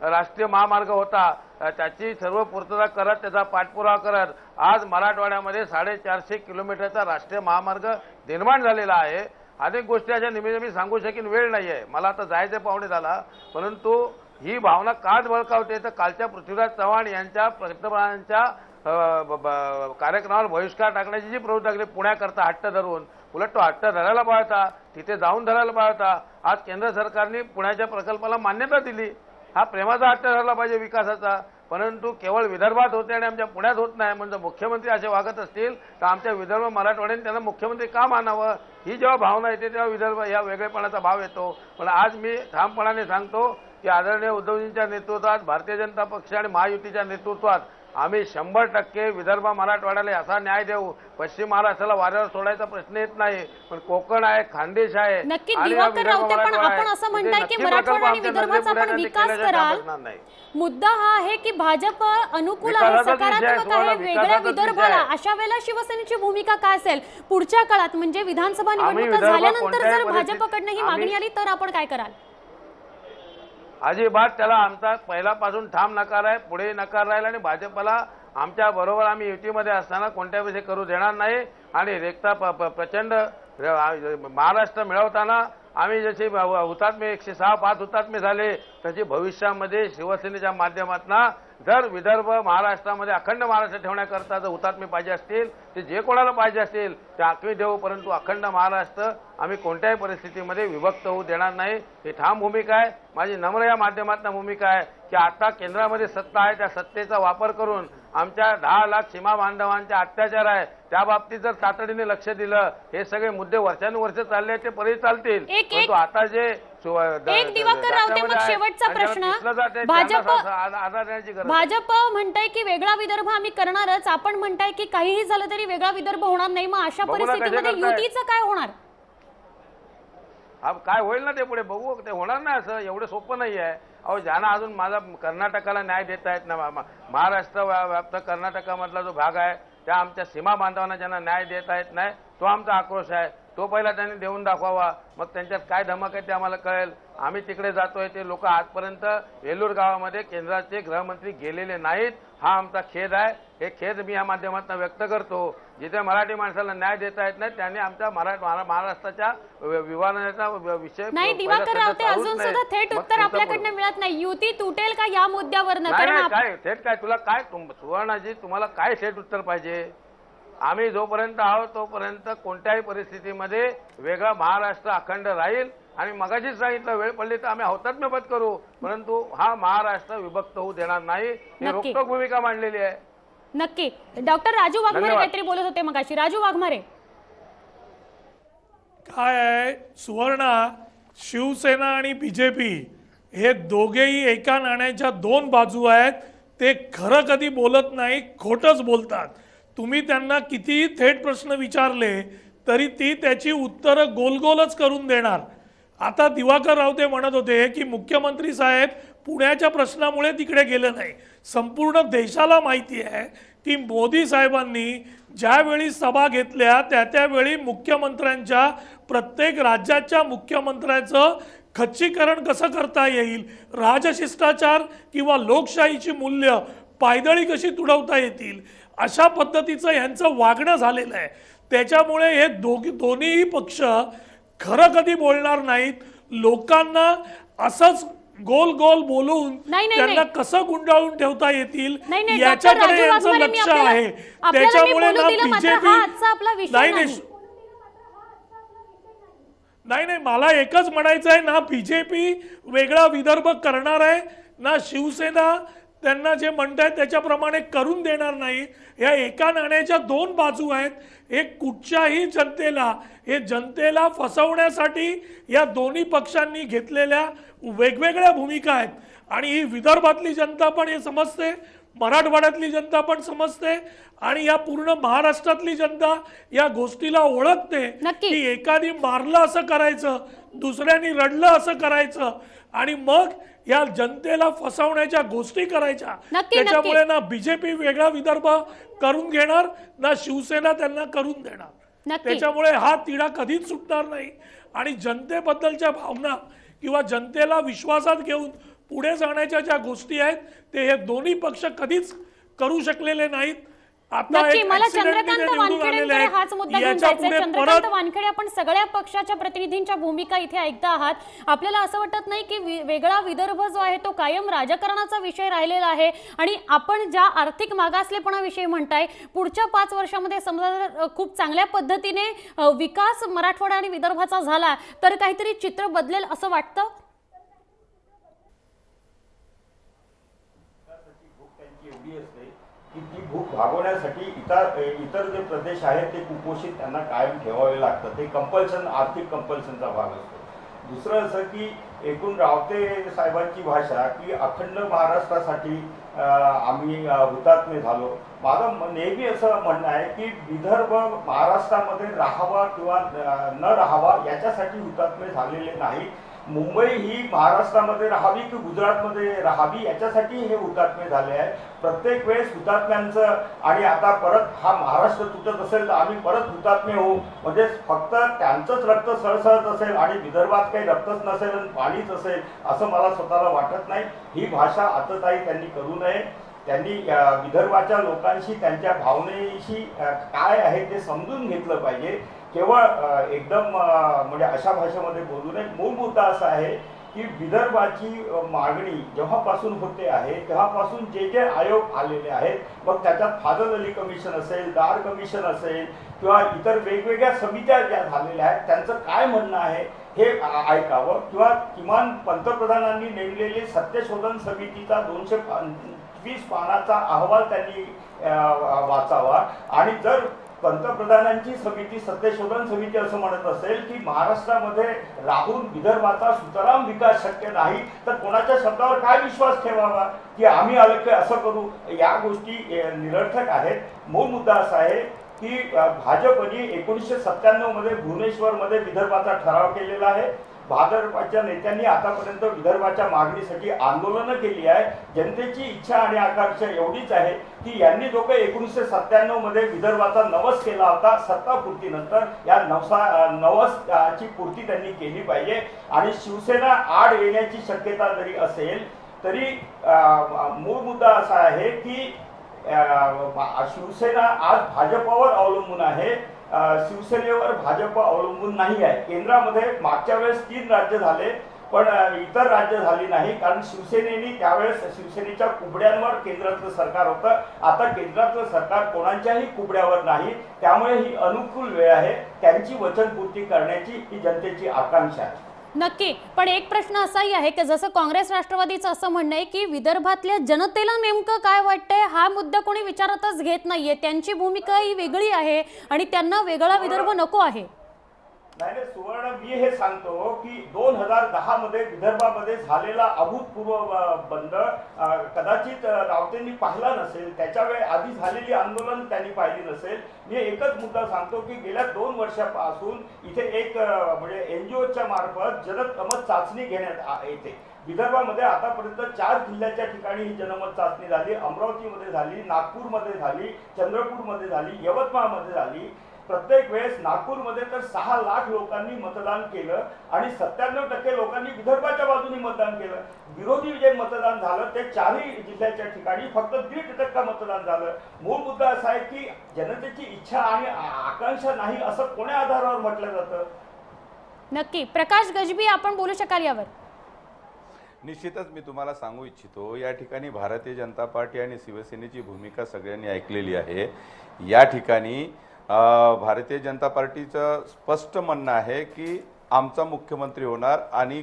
Speaker 12: राष्ट्रीय महामार्ग होता. त्याची सर्व पूर्तता करत, त्याचा पाठपुरावा करत आज मराठवाड्यामध्ये 450 किलोमीटरचा राष्ट्रीय महामार्ग निर्माण झालेला आहे. अनेक गोष्टी अशा निमित्त मी सांगू शकेन, वेळ नाही आहे मला, आता जायचं पाहुणे झाला. परंतु ही भावना काच बळकावते तर कालच्या पृथ्वीराज चव्हाण यांच्या पंतप्रधानांच्या कार्यक्रमावर बहिष्कार टाकण्याची जी प्रवृत्ती लागली पुण्याकरता हट्ट धरून, उलट तो हट्ट धरायला पाहता, तिथे जाऊन धरायला पाहता. आज केंद्र सरकारने पुण्याच्या प्रकल्पाला मान्यता दिली. हा प्रेमाचा हट्ट धरला पाहिजे विकासाचा. परंतु केवळ विदर्भात होते आणि आमच्या पुण्यात होत नाही म्हणजे मुख्यमंत्री असे वागत असतील तर आमच्या विदर्भ मराठवाड्याने त्यांना मुख्यमंत्री का मानावं, ही जेव्हा भावना येते तेव्हा विदर्भ या वेगळेपणाचा भाव येतो. पण आज मी ठामपणाने सांगतो की आदरणीय उद्धवजींच्या नेतृत्वात, भारतीय जनता पक्ष आणि महायुतीच्या नेतृत्वात आम्ही 100% विदर्भ मराठवाड्याला असा न्याय देऊ. पश्चिम महाराष्ट्राला वाऱ्यावर सोडायचा प्रश्न येत नाही, पण कोकण आहे, खानदेश आहे.
Speaker 1: नक्की दिवाकर रावते, पण आपण असं म्हणताय की मराठवाडा आणि विदर्भाचा आपण विकास कराल. मुद्दा हा आहे की भाजप अनुकूल आहे, सकारात्मक आहे वेगळ्या विदर्भाला. अशा वेळेला शिवसेनेची भूमिका काय असेल पुढच्या काळात, म्हणजे विधानसभा निवडणुका झाल्यानंतर जर भाजपकडनं ही मागणी आली तर आपण काय कराल?
Speaker 12: अजिबात त्याला आमचा पहिल्यापासून ठाम नकार आहे, पुढे नकार राहील आणि भाजपला आमच्या बरोबर आम्ही युतीमध्ये असताना कोणत्या विषय करू देणार नाही. आणि रेखता प्रचंड महाराष्ट्र मिळवताना आम्ही जसे हुतात्मे 106-5 हुतात्मे झाले तशी भविष्यामध्ये शिवसेनेच्या माध्यमातून जर विदर्भ महाराष्ट्रामध्ये अखंड महाराष्ट्र ठेवण्याकरता जर हुतात्मे पाहिजे असतील ते जे कोणाला पाहिजे असतील ते आखवी देऊ, परंतु अखंड महाराष्ट्र आम्ही कोणत्याही परिस्थितीमध्ये विभक्त होऊ देणार नाही. ही ठाम भूमिका आहे. माझी नम्र या माध्यमातून भूमिका आहे की आता केंद्रामध्ये सत्ता आहे, त्या सत्तेचा वापर करून आमच्या 10 लाख सीमा बांधवांचे अत्याचार आहे त्या बाबतीत जर तातडीने लक्ष दिलं, हे सगळे मुद्दे वर्षानुवर्ष चालले ते परत चालतील. परंतु आता जे
Speaker 1: एक दिवाकर रावते, मग शेवटचा प्रश्न, भाजप म्हणताय की वेगळा विदर्भ आम्ही करणारच, आपण म्हणताय की काहीही झालं तरी वेगळा विदर्भ होणार नाही. मग अशा परिस्थितीमध्ये युतीचं काय होणार?
Speaker 12: काय होईल ना ते पुढे बघू. ते होणार नाही असं एवढं सोपं नाही आहे. अहो ज्यांना अजून माझा कर्नाटकाला न्याय देता येत ना, महाराष्ट्र व्याप्त कर्नाटकामधला जो भाग आहे त्या आमच्या सीमा बांधवांना ज्यांना न्याय देता येत नाही तो आमचा आक्रोश आहे. तो पहिला त्यांनी देऊन दाखवावा, मग त्यांच्यात काय धमक आहे ते आम्हाला कळेल. आम्ही तिकडे जातोय, ते लोक आजपर्यंत वेलूर गावामध्ये केंद्राचे गृहमंत्री गेलेले नाहीत. हा आमचा खेद आहे. हे खेद मी या माध्यमातून व्यक्त करतो. जिथे मराठी माणसाला न्याय देता येत नाही त्यांनी आमच्या महाराष्ट्राच्या विवादाचा विषय
Speaker 1: नाही. दिवाकर रावते, अजून सुद्धा थेट उत्तर आपल्याकडनं मिळत नाही. युती तुटेल का या मुद्द्यावर?
Speaker 12: काय थेट काय तुला काय सुवर्णाजी तुम्हाला काय थेट उत्तर पाहिजे? आम्ही जोपर्यंत आहोत तोपर्यंत कोणत्याही परिस्थितीमध्ये वेगळा महाराष्ट्र अखंड राहील आणि मगाशीच सांगितलं वेळ पडली तर आम्ही हौतात्म्य पत्करू, परंतु हा महाराष्ट्र विभक्त होऊ देणार नाही, ही
Speaker 1: नक्की.
Speaker 12: रोखठोक भूमिका मांडलेली आहे.
Speaker 1: नक्की. डॉक्टर राजू वाघमारे
Speaker 12: धन्यवाद.
Speaker 1: काहीतरी बोलत होते मगाशी. राजू वाघमारे,
Speaker 15: काय आहे सुवर्णा, शिवसेना आणि बीजेपी हे दोघेही एका नाण्याच्या दोन बाजू आहेत. ते खरं कधी बोलत नाही, खोटंच बोलतात. तुम्ही त्यांना कितीही थेट प्रश्न विचारले तरी ती त्याची उत्तरं गोलगोलच करून देणार. आता दिवाकर रावते म्हणत होते की मुख्यमंत्री साहेब पुण्याच्या प्रश्नामुळे तिकडे गेले नाही. संपूर्ण देशाला माहिती आहे की मोदी साहेबांनी ज्यावेळी सभा घेतल्या त्यावेळी मुख्यमंत्र्यांच्या प्रत्येक राज्याच्या मुख्यमंत्र्याचं खच्चीकरण कसं करता येईल, राजशिष्टाचार किंवा लोकशाहीची मूल्य पायदळी कशी तुडवता येतील, अशा पद्धतीचं यांचं वागणं झालेलं आहे. त्याच्यामुळे हे दोन्हीही पक्ष खरं कधी बोलणार नाहीत. लोकांना असंच गोल गोल बोलून त्यांना कसं गुंडाळून ठेवता येतील याच्याकडे यांचं लक्ष आहे. त्याच्यामुळे ना बीजेपी नाही, मला एकच म्हणायचं आहे, ना बीजेपी वेगळा विदर्भ करणार आहे, ना शिवसेना त्यांना जे म्हणतायत त्याच्याप्रमाणे करून देणार नाही. या एका नाण्याच्या दोन बाजू आहेत. हे कुठच्याही जनतेला फसवण्यासाठी या दोन्ही पक्षांनी घेतलेल्या वेगवेगळ्या भूमिका आहेत. आणि ही विदर्भातली जनता पण हे समजते, मराठवाड्यातली जनता पण समजते आणि या पूर्ण महाराष्ट्रातली जनता या गोष्टीला ओळखते की एकाने मारलं असं करायचं, दुसऱ्याने रडलं असं करायचं आणि मग या जनतेला फसवण्याच्या गोष्टी करायच्या. त्याच्यामुळे ना बीजेपी वेगळा विदर्भ करून घेणार, ना शिवसेना त्यांना करून देणार. त्याच्यामुळे हा तिढा कधीच सुटणार नाही. आणि जनतेबद्दलच्या भावना किंवा जनतेला विश्वासात घेऊन पुढे जाण्याच्या ज्या गोष्टी आहेत ते हे दोन्ही पक्ष कधीच करू शकलेले नाहीत.
Speaker 1: नक्की. मला चंद्रकांत वानखेडेंकडे हाच मुद्दा घेऊन जायचा आहे. चंद्रकांत वानखेडे, आपण सगळ्या पक्षाच्या प्रतिनिधींच्या भूमिका इथे ऐकता आहात. आपल्याला असं वाटत नाही की वेगळा विदर्भ जो आहे तो कायम राजकारणाचा विषय राहिलेला आहे? आणि आपण ज्या आर्थिक मागासलेपणाविषयी म्हणताय, पुढच्या 5 वर्षामध्ये समजा खूप चांगल्या पद्धतीने विकास मराठवाडा आणि विदर्भाचा झाला तर काहीतरी चित्र बदलेल असं वाटतं?
Speaker 10: की ती भूक भागवण्यासाठी इतर जे प्रदेश आहेत ते कुपोषित त्यांना कायम ठेवावे लागतं. ते कंपल्शन, आर्थिक कंपल्शनचा भाग असतो. दुसरं असं की एकूण रावते साहेबांची भाषा की अखंड महाराष्ट्रासाठी आम्ही हुतात्मे झालो. माझं नेहमी असं म्हणणं आहे की विदर्भ महाराष्ट्रामध्ये राहावा किंवा न राहावा याच्यासाठी हुतात्मे झालेले नाही. मुंबई ही महाराष्ट्रामध्ये राहावी की गुजरातमध्ये राहावी याच्यासाठी हे हुतात्मे झाले आहे. प्रत्येक वेळेस हुतात्म्यांचं आणि आता परत हा महाराष्ट्र तुटत असेल तर आम्ही परत हुतात्मे होऊ, म्हणजे फक्त त्यांचंच रक्त सळसळत असेल आणि विदर्भात काही रक्तच नसेल आणि पाणीच असेल असं मला स्वतःला वाटत नाही. ही भाषा आतताई त्यांनी करू नये. त्यांनी विदर्भाच्या लोकांशी, त्यांच्या भावनेशी काय आहे ते समजून घेतलं पाहिजे. केवळ एकदम म्हणजे अशा भाषेमध्ये बोलू नये. मूळ मुद्दा असा आहे की विदर्भाची मागणी जेव्हापासून होते आहे तेव्हापासून जे जे आयोग आलेले आहेत, मग त्याच्यात फाजल अली कमिशन असेल, दार कमिशन असेल किंवा इतर वेगवेगळ्या समित्या ज्या झालेल्या आहेत त्यांचं काय म्हणणं आहे हे ऐकावं किंवा किमान पंतप्रधानांनी नेमलेली सत्यशोधन समितीचा 220 पानाचा अहवाल त्यांनी वाचावा. आणि जर पंतप्रधानांची समिती, सत्यशोधन समिती असं म्हणत असेल की महाराष्ट्रामध्ये राहून विदर्भाचा सुतराम विकास शक्य नाही तर कोणाच्या शब्दावर काय विश्वास ठेवावा की आम्ही असं करू, या गोष्टी निरर्थक आहेत. मूळ मुद्दा असा आहे की भाजपने 1997 मध्ये भुवनेश्वरमध्ये विदर्भाचा ठराव केलेला आहे. भाजपच्या नेत्यांनी आतापर्यंत विदर्भाच्या मागणीसाठी आंदोलनं केली आहे. जनतेची इच्छा आणि आकांक्षा एवढीच आहे की यांनी जो काही 1997 मध्ये विदर्भाचा नवस केला होता सत्तापूर्तीनंतर, या नवसची पूर्ती त्यांनी केली पाहिजे. आणि शिवसेना आड येण्याची शक्यता जरी असेल तरी मूळ मुद्दा असा आहे की शिवसेना आज भाजपवर अवलंबून आहे, शिवसेनेवर भाजप अवलंबून नाही आहे. केंद्रामध्ये मागच्या वेळेस 3 राज्य झाले पण इतर राज्य झाली नाही, कारण शिवसेनेने त्यावेळेस शिवसेनेच्या कुबड्यांवर केंद्रातलं सरकार होतं. आता केंद्रातलं सरकार कोणाच्याही कुबड्यावर नाही, त्यामुळे ही अनुकूल वेळ आहे त्यांची वचनपूर्ती करण्याची, ही जनतेची आकांक्षा आहे.
Speaker 1: नक्की, पण एक प्रश्न असाही आहे की जसं काँग्रेस राष्ट्रवादीचं असं म्हणणं आहे की विदर्भातल्या जनतेला नेमकं काय वाटतंय हा मुद्दा कोणी विचारतच घेत नाहीये, त्यांची भूमिका ही वेगळी आहे आणि त्यांना वेगळा विदर्भ नको आहे.
Speaker 10: नाही नाही सुवर्ण, मी हे सांगतो की 2010 मध्ये विदर्भामध्ये झालेला अभूतपूर्व बंद कदाचित रावतेंनी पाहिला नसेल, त्याच्या वेळी आधी झालेली आंदोलन त्यांनी पाहिली नसेल. मी एकच मुद्दा सांगतो की गेल्या 2 वर्षापासून इथे एक म्हणजे NGOच्या मार्फत जनमत चाचणी घेण्यात येते. विदर्भामध्ये आतापर्यंत 4 जिल्ह्याच्या ठिकाणी ही जनमत चाचणी झाली. अमरावतीमध्ये झाली, नागपूरमध्ये झाली, चंद्रपूरमध्ये झाली, यवतमाळमध्ये झाली. प्रत्येक वेळेस नागपूरमध्ये तर 6 लाख लोकांनी मतदान केलं आणि 97% लोकांनी विदर्भाच्या बाजूने मतदान केलं. विरोधी जे मतदान झालं ते 4ही जिल्ह्याच्या ठिकाणी फक्त 1.5% मतदान झालं. मूळ मुद्दा असा आहे की जनतेची इच्छा आणि आकांक्षा नाही असं कोण्या आधारावर म्हटलं जातं.
Speaker 1: नक्की, प्रकाश गजबी आपण बोलू शकाल यावर?
Speaker 13: निश्चितच मी तुम्हाला सांगू इच्छितो, या ठिकाणी भारतीय जनता पार्टी आणि शिवसेनेची भूमिका सगळ्यांनी ऐकलेली आहे. या ठिकाणी भारतीय जनता पार्टीचं स्पष्ट म्हणणं आहे की आमचा मुख्यमंत्री होणार आणि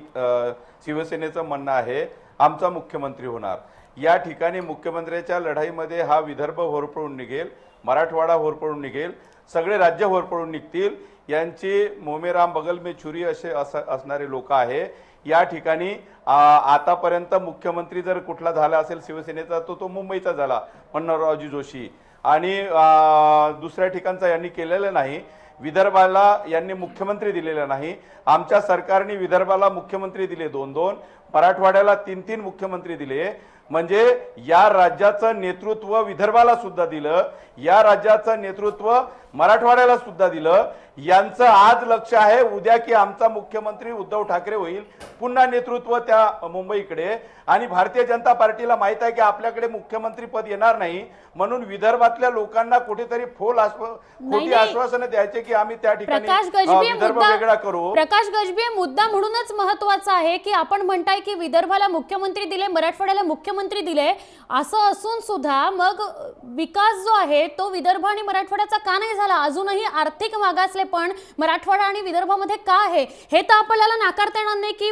Speaker 13: शिवसेनेचं म्हणणं आहे आमचा मुख्यमंत्री होणार. या ठिकाणी मुख्यमंत्र्याच्या लढाईमध्ये हा विदर्भ होरपळून निघेल, मराठवाडा होरपळून निघेल, सगळे राज्य होरपळून निघतील. यांची मोमेराम बगल में छुरी असे असणारे लोक आहे. या ठिकाणी आतापर्यंत मुख्यमंत्री जर कुठला झाला असेल शिवसेनेचा तो मुंबईचा झाला, मनोहररावजी जोशी, आणि दुसऱ्या ठिकाणचा यांनी केलेलं नाही. विदर्भाला यांनी मुख्यमंत्री दिलेला नाही. आमच्या सरकारने विदर्भाला मुख्यमंत्री दिले 2-2, मराठवाड्याला 3-3 मुख्यमंत्री दिले. म्हणजे या राज्याचं नेतृत्व विदर्भाला सुद्धा दिलं, या राज्याचं नेतृत्व मराठवाड्याला सुद्धा दिलं. यांचं आज लक्ष आहे उद्या की आमचा मुख्यमंत्री उद्धव ठाकरे होईल, पुन्हा नेतृत्व त्या मुंबईकडे. आणि भारतीय जनता पार्टीला माहित आहे की आपल्याकडे मुख्यमंत्री पद येणार नाही, म्हणून विदर्भातल्या लोकांना कुठेतरी खोटी आश्वासनं द्यायचे की आम्ही त्या ठिकाणी विदर्भ वेगळा करू.
Speaker 1: प्रकाश गजबी, मुद्दा म्हणूनच महत्वाचा आहे की आपण म्हणताय की विदर्भाला मुख्यमंत्री दिले, मराठवाड्याला मुख्यमंत्री दिले, असं असून सुद्धा मग विकास जो आहे तो विदर्भ आणि मराठवाड्याचा का नाही झाला? अजूनही आर्थिक मागासले पण मराठवाडा आणि विदर्भामध्ये का आहे हे तर आपल्याला नाकारता येणार नाही की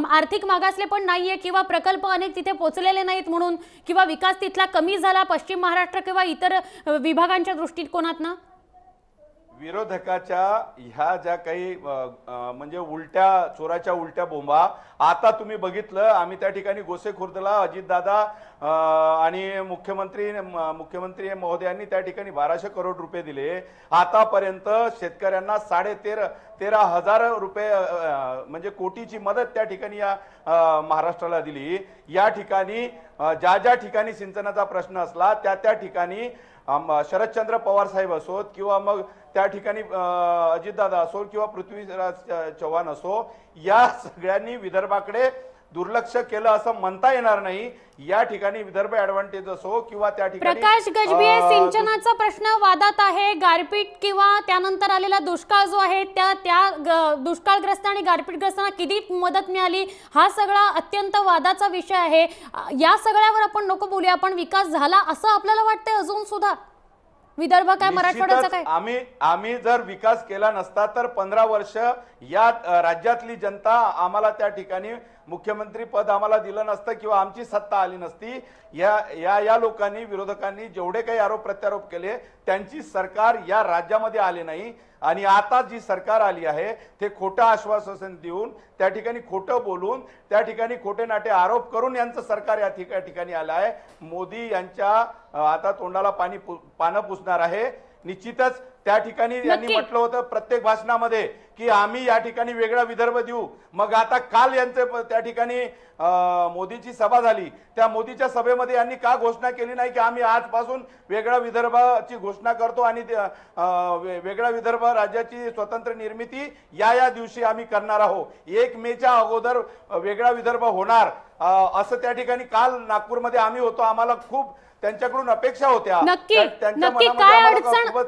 Speaker 1: आर्थिक मागासले पण नाहीये किंवा प्रकल्प अनेक तिथे पोहोचलेले नाहीत म्हणून, किंवा विकास तिथला कमी झाला पश्चिम महाराष्ट्र किंवा इतर विभागांच्या दृष्टिकोनातनं.
Speaker 13: विरोधकाच्या ह्या ज्या काही म्हणजे चोराच्या उलट्या बोंबा आता तुम्ही बघितलं. आम्ही त्या ठिकाणी गोसे खुर्दला अजितदादा आणि मुख्यमंत्री महोदयांनी त्या ठिकाणी 1200 करोड रुपये दिले. आतापर्यंत शेतकऱ्यांना 13,500 रुपये म्हणजे कोटीची मदत त्या ठिकाणी या महाराष्ट्राला दिली. या ठिकाणी ज्या ठिकाणी सिंचनाचा प्रश्न असला त्या ठिकाणी शरदचंद्र पवार साहेब असोत किंवा मग त्या ठिकाणी अजितदादा असो किंवा पृथ्वीराज चव्हाण असो, या सगळ्यांनी विदर्भाकडे दुर्लक्ष केलं असं म्हणता येणार नाही. या ठिकाणी विदर्भ ऍडव्हान्टेज असो किंवा त्या ठिकाणी
Speaker 1: प्रकाश गजबी, सिंचनाचा प्रश्न वादात आहे. गारपीट किंवा त्यानंतर आलेला दुष्काळ जो आहे त्या दुष्काळग्रस्त आणि गारपीटग्रस्तांना किती मदत मिळाली हा सगळा अत्यंत वादाचा विषय आहे. या सगळ्यावर आपण नको बोलूया. पण विकास झाला असं आपल्याला वाटतंय अजून सुद्धा? विदर्भ काय मराठवाड्याचा काय?
Speaker 13: आम्ही जर विकास केला नसता तर 15 वर्ष या राज्यातली जनता आम्हाला त्या ठिकाणी मुख्यमंत्री पद आम्हाला दिलं नसतं किंवा आमची सत्ता आली नसती. या लोकांनी, विरोधकांनी जेवढे काही आरोप प्रत्यारोप केले त्यांची सरकार या राज्यामध्ये आले नाही. आणि आता जी सरकार आली आहे ते खोटं आश्वासन देऊन, त्या ठिकाणी खोटं बोलून, त्या ठिकाणी खोटे नाटे आरोप करून यांचं सरकार या ठिकाणी आलं आहे. मोदी यांच्या आता तोंडाला पानं पुसणार आहे. निश्चितच त्या ठिकाणी यांनी म्हटलं होतं प्रत्येक भाषणामध्ये की आम्ही या ठिकाणी वेगळा विदर्भ देऊ. मग आता काल यांचे त्या ठिकाणी मोदीची सभा झाली, त्या मोदीच्या सभेमध्ये यांनी का घोषणा केली नाही की आम्ही आजपासून वेगळा विदर्भाची घोषणा करतो आणि वेगळा विदर्भ राज्याची स्वतंत्र निर्मिती या दिवशी आम्ही करणार आहोत, 1 मेच्या अगोदर वेगळा विदर्भ होणार असं त्या ठिकाणी काल नागपूरमध्ये आम्ही होतो. आम्हाला खूप त्यांच्याकडून अपेक्षा होत्या.
Speaker 1: नक्की काय अडचण,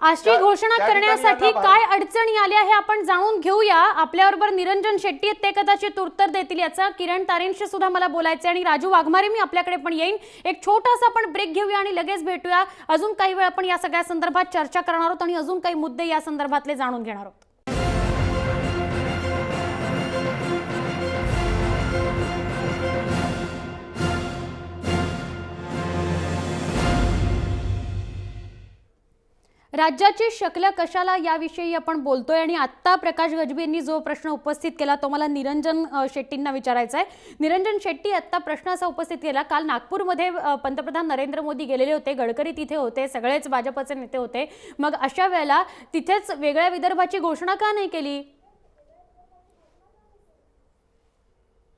Speaker 1: अशी घोषणा करण्यासाठी काय अडचणी आल्या हे आपण जाणून घेऊया. आपल्याबरोबर निरंजन शेट्टी ते कदाचित उत्तर देतील याचा. किरण तारेंशी सुद्धा मला बोलायचं आणि राजू वाघमारे मी आपल्याकडे पण येईन. एक छोटासा आपण ब्रेक घेऊया आणि लगेच भेटूया. अजून काही वेळ आपण या सगळ्या संदर्भात चर्चा करणार आहोत आणि अजून काही मुद्दे या संदर्भातले जाणून घेणार आहोत. राज्याची शक्ल कशाला याविषयी आपण बोलतोय आणि आत्ता प्रकाश गजबे यांनी जो प्रश्न उपस्थित केला तो मला निरंजन शेट्टींना विचारायचा आहे। निरंजन शेट्टी, आत्ता प्रश्न असा उपस्थित केला, काल नागपूरमध्ये पंतप्रधान नरेंद्र मोदी गेलेले होते, गडकरी तिथे होते, सगळेच भाजपचे नेते होते, मग अशा वेळेला तिथेच वेगळ्या विदर्भाची घोषणा का नाही केली?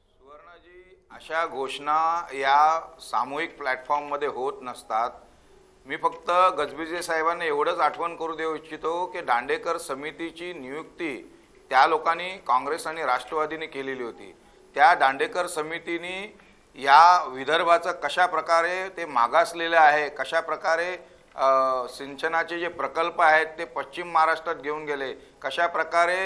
Speaker 11: सुवर्णाजी, अशा घोषणा या सामूहिक प्लॅटफॉर्ममध्ये होत नसतात। मी फक्त गजबीजे साहेबांना एवढंच आठवण करू देऊ इच्छितो की दांडेकर समितीची नियुक्ती त्या लोकांनी काँग्रेस आणि राष्ट्रवादीने केलेली होती। त्या दांडेकर समितीने या विदर्भाचं कशा प्रकारे ते मागासलेलं आहे, कशा प्रकारे सिंचनाचे जे प्रकल्प आहेत ते पश्चिम महाराष्ट्रात घेऊन गेले, कशा प्रकारे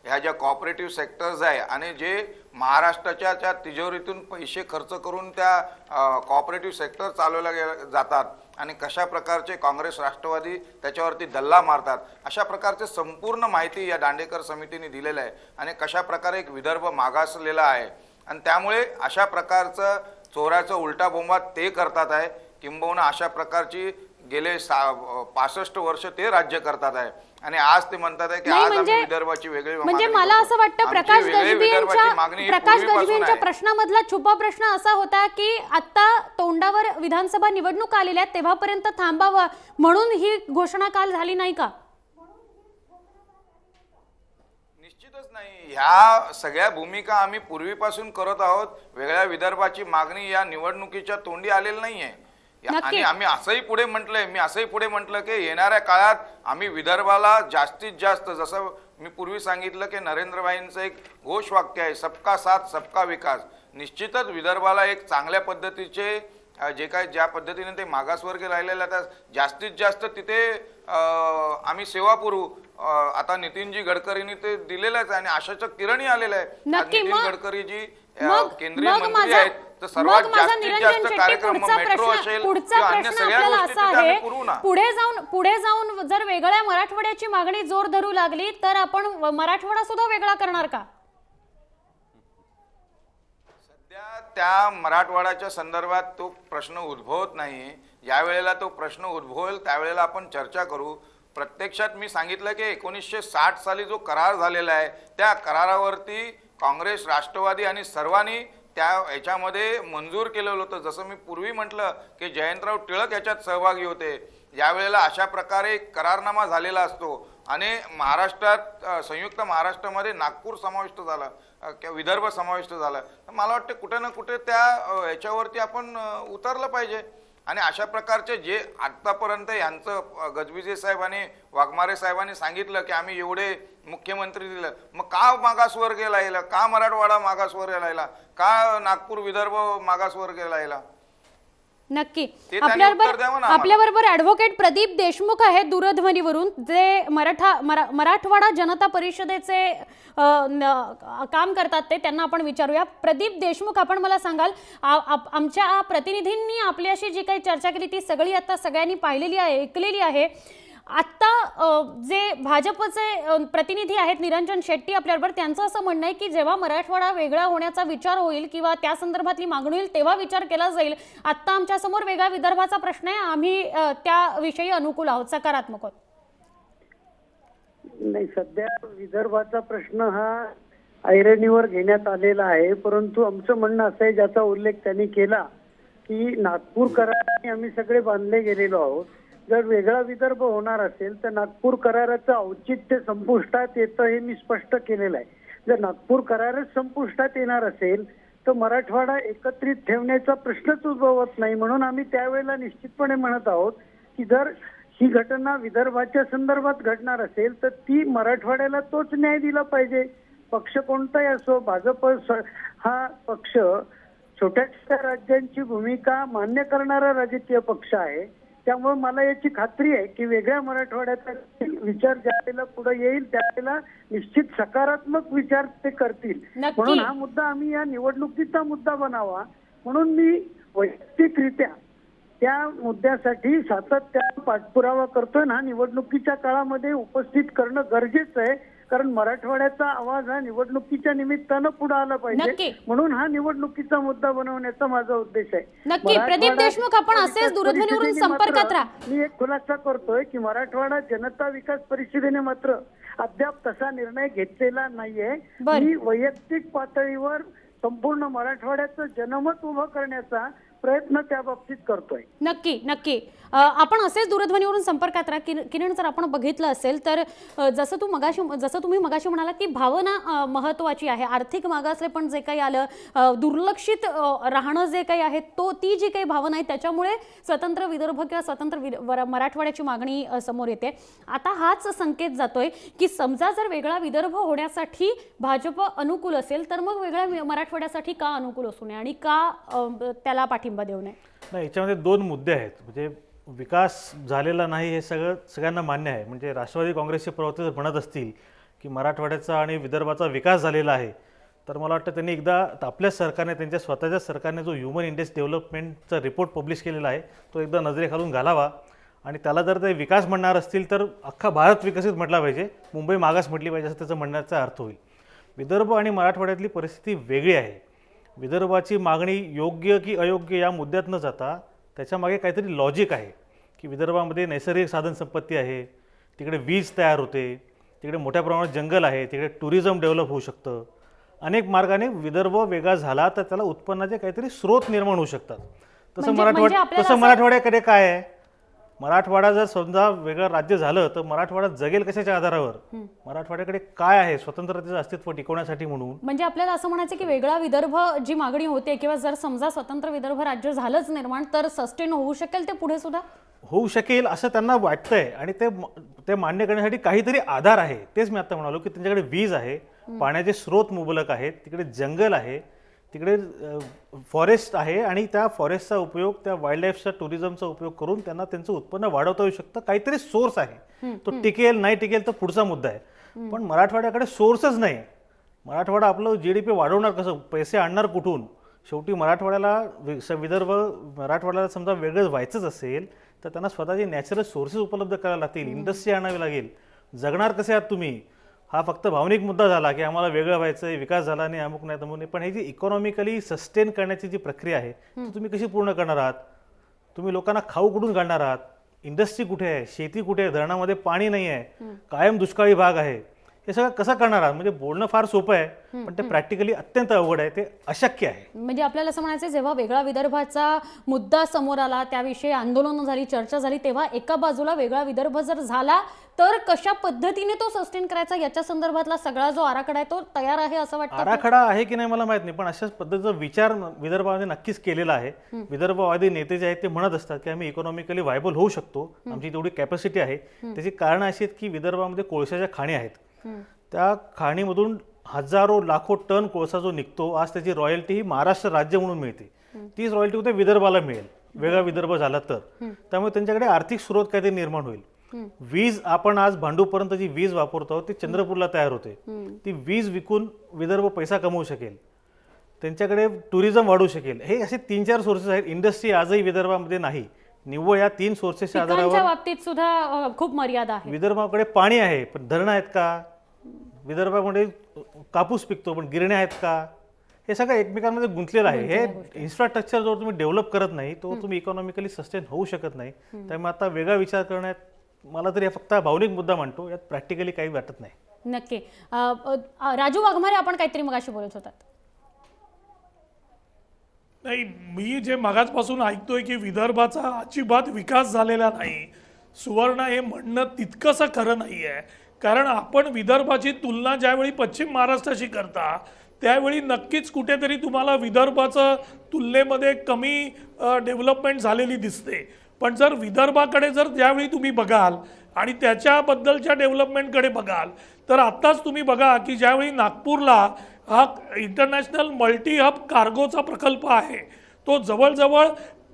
Speaker 11: ह्या ज्या कॉपरेटिव्ह सेक्टर्स आहे आणि जे महाराष्ट्राच्या त्या तिजोरीतून पैसे खर्च करून त्या कॉपरेटिव्ह सेक्टर चालवल्या जातात आणि कशा प्रकारचे काँग्रेस राष्ट्रवादी त्याच्यावरती दल्ला मारतात, अशा प्रकारचे संपूर्ण माहिती या दांडेकर समितीने दिलेलं आहे आणि कशा प्रकारे एक विदर्भ मागासलेला आहे आणि त्यामुळे अशा प्रकारचं चोराचं उलटा बोंबा ते करतात आहे। किंबहुना अशा प्रकारची गेले 65 वर्ष ते राज्य करतात आहे आणि आज ते म्हणतात आहे की आज आम्ही विदर्भाची वेगळी
Speaker 1: म्हणजे मला असं वाटतं प्रकाश गजबे यांच्या प्रश्नामधला छुपा प्रश्न असा होता की आता तोंडावर विधानसभा निवडणूक आलेल्या आहेत तेव्हापर्यंत थांबावं म्हणून ही घोषणा काल झाली नाही का?
Speaker 11: निश्चितच नाही। ह्या सगळ्या भूमिका आम्ही पूर्वीपासून करत आहोत। वेगळ्या विदर्भाची मागणी या निवडणुकीच्या तोंडी आलेली नाहीये आणि आम्ही असंही पुढे म्हटलंय, मी असंही पुढे म्हटलं की येणाऱ्या काळात आम्ही विदर्भाला जास्तीत जास्त, जसं मी पूर्वी सांगितलं की नरेंद्रभाईंचं एक घोषवाक्य आहे, सबका साथ सबका विकास। निश्चितच विदर्भाला एक चांगल्या पद्धतीचे जे काय ज्या पद्धतीने ते मागासवर्गीय राहिलेले आता जास्तीत जास्त तिथे आम्ही सेवा पुरवू। आता नितीनजी गडकरींनी ते दिलेलंच आहे आणि आशाच्या किरणी आलेलं आहे। नितीन गडकरीजी केंद्रीय मंत्री आहेत तर सर्वात जास्तीत जास्त कार्यक्रम मेट्रो असेल किंवा अन्य सगळ्या गोष्टी आम्ही पुरवू ना।
Speaker 1: पुढे जाऊन जर वेगळ्या मराठवाड्याची मागणी जोर धरू लागली तर आपण मराठवाडा सुद्धा वेगळा करणार का?
Speaker 11: सध्या त्या मराठवाड्याच्या संदर्भात तो प्रश्न उद्भवत नाही। ज्या वेळेला तो प्रश्न उद्भवेल त्यावेळेला आपण चर्चा करू। प्रत्यक्षात मी सांगितलं की 1960 साली जो करार झालेला आहे त्या करारावरती काँग्रेस, राष्ट्रवादी आणि सर्वांनी त्या याच्यामध्ये मंजूर केलेलं होतं। जसं मी पूर्वी म्हटलं की जयंतराव टिळक याच्यात सहभागी होते। यावेळेला अशा प्रकारे करारनामा झालेला असतो आणि महाराष्ट्रात संयुक्त महाराष्ट्रामध्ये नागपूर समाविष्ट झाला किंवा विदर्भ समाविष्ट झाला, तर मला वाटतं कुठे ना कुठे त्या याच्यावरती आपण उतरलं पाहिजे आणि अशा प्रकारचे जे आतापर्यंत यांचं गजबीजे साहेबांनी, वाघमारे साहेबांनी सांगितलं की आम्ही एवढे मुख्यमंत्री दिलं, मग का मागासवर्गीय राहिला, का मराठवाडा मागासवर्गीय राहिला, का नागपूर विदर्भ मागासवर्गीय राहिला?
Speaker 1: नक्की आपल्याबरोबर ॲडव्होकेट प्रदीप देशमुख आहेत दूरध्वनीवरून, जे मराठवाडा जनता परिषदेचे काम करतात ते त्यांना आपण विचारूया। प्रदीप देशमुख, आपण मला सांगाल आमच्या प्रतिनिधींनी आपल्याशी जी काही चर्चा केली ती सगळी आता सगळ्यांनी पाहिलेली आहे, ऐकलेली आहे। आता जे भाजपचे प्रतिनिधी आहेत निरंजन शेट्टी आपल्याबरोबर, त्यांचं असं म्हणणं आहे की जेव्हा मराठवाडा वेगळा होण्याचा विचार होईल किंवा त्या संदर्भातली मागणी होईल तेव्हा विचार केला जाईल। आता आमच्या समोर वेगळा विदर्भाचा प्रश्न आहे, आम्ही त्याविषयी अनुकूल आहोत, सकारात्मक आहोत।
Speaker 9: नाही, सध्या विदर्भाचा प्रश्न हा ऐरणीवर घेण्यात आलेला आहे, परंतु आमचं म्हणणं असं आहे, ज्याचा उल्लेख त्यांनी केला की नागपूर कराराने आम्ही सगळे बांधले गेलेलो आहोत। जर वेगळा विदर्भ होणार असेल तर नागपूर कराराचं औचित्य संपुष्टात येतं हे मी स्पष्ट केलेलं आहे। जर नागपूर करारच संपुष्टात येणार असेल तर मराठवाडा एकत्रित ठेवण्याचा प्रश्नच उद्भवत नाही। म्हणून आम्ही त्यावेळेला निश्चितपणे म्हणत आहोत की जर ही घटना विदर्भाच्या संदर्भात घडणार असेल तर ती मराठवाड्याला तोच न्याय दिला पाहिजे। पक्ष कोणताही असो, भाजप हा पक्ष छोट्या छोट्या राज्यांची भूमिका मान्य करणारा राजकीय पक्ष आहे। त्यामुळे मला याची खात्री आहे की वेगळ्या मराठवाड्याचा विचार ज्यावेळेला पुढे येईल त्यावेळेला निश्चित सकारात्मक विचार ते करतील। म्हणून हा मुद्दा आम्ही या निवडणुकीचा मुद्दा बनावा म्हणून मी वैयक्तिकरित्या त्या मुद्द्यासाठी सातत्याने पाठपुरावा करतोय। हा निवडणुकीच्या काळामध्ये उपस्थित करणं गरजेचं आहे, कारण मराठवाड्याचा आवाज हा निवडणुकीच्या निमित्तानं पुढे आला
Speaker 1: नक्की.
Speaker 9: पाहिजे, म्हणून हा निवडणुकीचा मुद्दा बनवण्याचा माझा उद्देश आहे.
Speaker 1: नक्की. प्रदीप
Speaker 9: मराठवाडा
Speaker 1: देशमुख, आपण असेच
Speaker 9: विकास
Speaker 1: दूरध्वनीवरून
Speaker 9: परिषदेने
Speaker 1: संपर्कात
Speaker 9: मात्र-
Speaker 1: राहा.
Speaker 9: मी एक खुलासा करतोय की मराठवाडा जनता विकास परिषदेने मात्र अद्याप तसा निर्णय घेतलेला नाहीये.
Speaker 1: बरं.
Speaker 9: मी वैयक्तिक पातळीवर संपूर्ण मराठवाड्याचं जनमत उभं करण्याचा प्रयत्न त्या बाबतीत करतोय.
Speaker 1: नक्की नक्की. आपण असेच दूरध्वनीवरून संपर्कात राहा. किरण, जर आपण बघितलं असेल तर जसं तुम्ही मगाशी म्हणालात की भावना महत्त्वाची आहे. आर्थिक मागासले पण जे काही आलं, दुर्लक्षित राहणं जे काही आहे, ती जी काही भावना आहे त्याच्यामुळे स्वतंत्र विदर्भ किंवा स्वतंत्र मराठवाड्याची मागणी समोर येते. आता हाच संकेत जातोय की समजा जर वेगळा विदर्भ होण्यासाठी भाजप अनुकूल असेल तर मग वेगळ्या मराठवाड्यासाठी का अनुकूल असू नये आणि का त्याला पाठिंबा देऊ नये?
Speaker 14: नाही, याच्यामध्ये दोन मुद्दे आहेत. म्हणजे विकास झालेला नाही हे सगळ्यांना मान्य आहे. म्हणजे राष्ट्रवादी काँग्रेसचे प्रवक्ते जर म्हणत असतील की मराठवाड्याचा आणि विदर्भाचा विकास झालेला आहे, तर मला वाटतं त्यांनी एकदा आपल्या सरकारने, त्यांच्या स्वतःच्या सरकारने जो ह्युमन इंडेक्स डेव्हलपमेंटचा रिपोर्ट पब्लिश केलेला आहे तो एकदा नजरेखालून घालावा. आणि त्याला जर ते विकास म्हणणार असतील तर अख्खा भारत विकसित म्हटला पाहिजे, मुंबई मागास म्हटली पाहिजे, असं त्याचं म्हणण्याचा अर्थ होईल. विदर्भ आणि मराठवाड्यातली परिस्थिती वेगळी आहे. विदर्भाची मागणी योग्य की अयोग्य या मुद्द्यात न जाता त्याच्यामागे काहीतरी लॉजिक आहे की विदर्भामध्ये नैसर्गिक साधनसंपत्ती आहे, तिकडे वीज तयार होते, तिकडे मोठ्या प्रमाणात जंगल आहे, तिकडे टुरिझम डेव्हलप होऊ शकतं. अनेक मार्गाने विदर्भ वेगळा झाला तर त्याला उत्पन्नाचे काहीतरी स्रोत निर्माण होऊ शकतात. तसं मराठवाड्याकडे काय आहे? मराठवाडा जर समजा वेगळं राज्य झालं तर मराठवाडा जगेल कशाच्या आधारावर? मराठवाड्याकडे काय आहे स्वतंत्रतेचं अस्तित्व टिकवण्यासाठी म्हणून?
Speaker 1: म्हणजे आपल्याला असं म्हणायचं की वेगळा विदर्भ जी मागणी होते किंवा जर समजा स्वतंत्र विदर्भ राज्य झालंच निर्माण तर सस्टेन होऊ शकेल, ते पुढे सुद्धा
Speaker 14: होऊ शकेल असं त्यांना वाटतंय. आणि ते मान्य करण्यासाठी काहीतरी आधार आहे. तेच मी आता म्हणालो की त्यांच्याकडे वीज आहे, पाण्याचे स्रोत मुबलक आहेत, तिकडे जंगल आहे, तिकडे फॉरेस्ट आहे आणि त्या फॉरेस्टचा उपयोग, त्या वाईल्ड लाईफचा टुरिझमचा उपयोग करून त्यांना त्यांचं उत्पन्न वाढवता येऊ शकतं. काहीतरी सोर्स आहे. तो टिकेल नाही टिकेल तर पुढचा मुद्दा आहे. पण मराठवाड्याकडे सोर्सच नाही. मराठवाडा आपलं GDP वाढवणार कसं? पैसे आणणार कुठून? शेवटी मराठवाड्याला समजा वेगळं व्हायचंच असेल तर त्यांना स्वतःचे नॅचरल सोर्सेस उपलब्ध करायला लागतील, इंडस्ट्री आणावी लागेल. जगणार कसे आहात तुम्ही? हा फक्त भावनिक मुद्दा झाला की आम्हाला वेगळं व्हायचं आहे, विकास झाला नाही, अमुक नाही तमुक नाही. पण ही जी इकॉनॉमिकली सस्टेन करण्याची जी प्रक्रिया आहे ती तुम्ही कशी पूर्ण करणार आहात? तुम्ही लोकांना खाऊ कुठून काढणार आहात? इंडस्ट्री कुठे आहे? शेती कुठे आहे? धरणामध्ये पाणी नाही आहे, कायम दुष्काळी भाग आहे. हे सगळं कसं करणार आहात? म्हणजे बोलणं फार सोपं आहे पण ते प्रॅक्टिकली अत्यंत अवघड आहे, ते अशक्य आहे.
Speaker 1: म्हणजे आपल्याला असं म्हणायचं जेव्हा वेगळा विदर्भाचा मुद्दा समोर आला, त्याविषयी आंदोलनं झाली, चर्चा झाली, तेव्हा एका बाजूला वेगळा विदर्भ जर झाला तर कशा पद्धतीने तो सस्टेन करायचा याच्या संदर्भातला सगळा जो आराखडा आहे तो तयार आहे असं वाटतं?
Speaker 14: आराखडा आहे की नाही मला माहित नाही, पण अशाच पद्धतीचा विचार विदर्भामध्ये नक्कीच केलेला आहे. विदर्भवादी नेते जे आहेत ते म्हणत असतात की आम्ही इकॉनॉमिकली व्हायबल होऊ शकतो, आमची तेवढी कॅपॅसिटी आहे. त्याची कारणं अशी आहेत की विदर्भामध्ये कोळशाच्या खाणी आहेत. त्या खाणीमधून हजारो लाखो टन कोळसा जो निघतो, आज त्याची रॉयल्टी ही महाराष्ट्र राज्य म्हणून मिळते. तीच रॉयल्टी उद्या विदर्भाला मिळेल वेगळा विदर्भ झाला तर. त्यामुळे त्यांच्याकडे आर्थिक स्रोत काहीतरी निर्माण होईल. वीज आपण आज भांडूपर्यंत जी वीज वापरतो ती चंद्रपूरला तयार होते. ती वीज विकून विदर्भ पैसा कमवू शकेल, त्यांच्याकडे टुरिझम वाढू शकेल. हे असे 3-4 सोर्सेस आहेत. इंडस्ट्री आजही विदर्भामध्ये नाही. निव्वळ या 3 सोर्सेसच्या आधारावर
Speaker 1: बाबतीत सुद्धा खूप मर्यादा आहे.
Speaker 14: विदर्भाकडे पाणी आहे पण धरणं आहेत का? विदर्भामध्ये कापूस पिकतो पण गिरण्या आहेत का? हे सगळं एकमेकांमध्ये गुंतलेलं आहे. हे इन्फ्रास्ट्रक्चर जो तुम्ही डेव्हलप करत नाही तो तुम्ही इकॉनॉमिकली सस्टेन होऊ शकत नाही. त्यामुळे आता वेगळा विचार करण्यात मला तरी फक्त भावनिक मुद्दा म्हणतो, यात प्रॅक्टिकली काही वाटत नाही.
Speaker 1: नक्की. राजू वाघमारे, आपण काहीतरी मगाशी बोलत होतात.
Speaker 15: नाही, मी जे मगाचपासून ऐकतोय की विदर्भाचा अजिबात विकास झालेला नाही, सुवर्णा हे म्हणणं तितकंसं खरं नाही आहे. कारण आपण विदर्भाची तुलना ज्यावेळी पश्चिम महाराष्ट्राशी करता त्यावेळी नक्कीच कुठेतरी तुम्हाला विदर्भाचं तुलनेमध्ये कमी डेव्हलपमेंट झालेली दिसते. पण जर विदर्भाकडे ज्यावेळी तुम्ही बघाल आणि त्याच्याबद्दलच्या डेव्हलपमेंटकडे बघाल तर आत्ताच तुम्ही बघा की ज्यावेळी नागपूरला हा इंटरनॅशनल मल्टी हब कार्गोचा प्रकल्प आहे, तो जवळजवळ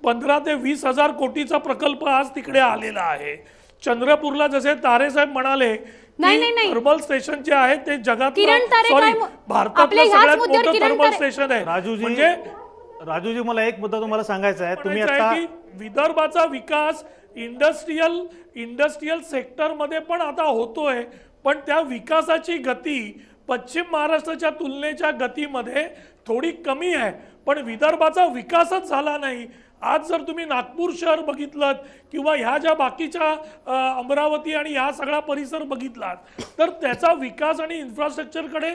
Speaker 15: 15 ते 20 हजार कोटीचा प्रकल्प आज तिकडे आलेला आहे. चंद्रपूरला जसे तारेसाहेब म्हणाले थर्मल स्टेशन जे आहे ते जगातलं भारतातलं सगळ्यात मोठं थर्मल स्टेशन आहे.
Speaker 14: राजूजी मला एक मुद्दा तुम्हाला सांगायचा आहे. तुम्ही आता
Speaker 15: विदर्भाचा विकास इंडस्ट्रियल सेक्टर मध्ये पण आता होतोय, पण त्या विकासाची गती पश्चिम महाराष्ट्राच्या तुलनेच्या गतीमध्ये थोडी कमी आहे, पण विदर्भाचा विकासच झाला नाही. आज जर तुम्ही नागपूर शहर बघितलं किंवा ह्या ज्या बाकीच्या अमरावती आणि ह्या सगळा परिसर बघितलात तर त्याचा विकास आणि इन्फ्रास्ट्रक्चरकडे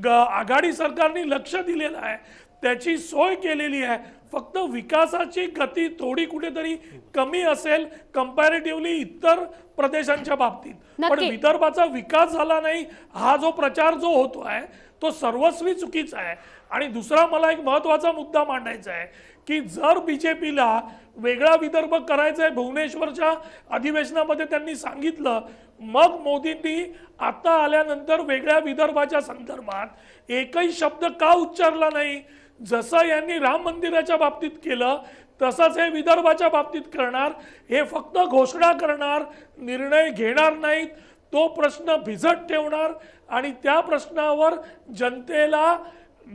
Speaker 15: आघाडी सरकारने लक्ष दिलेलं आहे, त्याची सोय केलेली आहे. फक्त विकासाची गती थोडी कुठेतरी कमी असेल कंपॅरेटिव्हली इतर प्रदेशांच्या बाबतीत, पण विदर्भाचा विकास झाला नाही हा जो प्रचार जो होतो आहे तो सर्वस्वी चुकीचा आहे. आणि दुसरा मला एक महत्त्वाचा मुद्दा मांडायचा आहे की जर बीजेपीला वेगळा विदर्भ करायचा आहे, भुवनेश्वरच्या अधिवेशनामध्ये त्यांनी सांगितलं, मग मोदींनी आता आल्यानंतर वेगळ्या विदर्भाच्या संदर्भात एकही शब्द का उच्चारला नाही? जसं यांनी राम मंदिराच्या बाबतीत केलं तसंच हे विदर्भाच्या बाबतीत करणार. हे फक्त घोषणा करणार, निर्णय घेणार नाहीत, तो प्रश्न भिजत ठेवणार आणि त्या प्रश्नावर जनतेला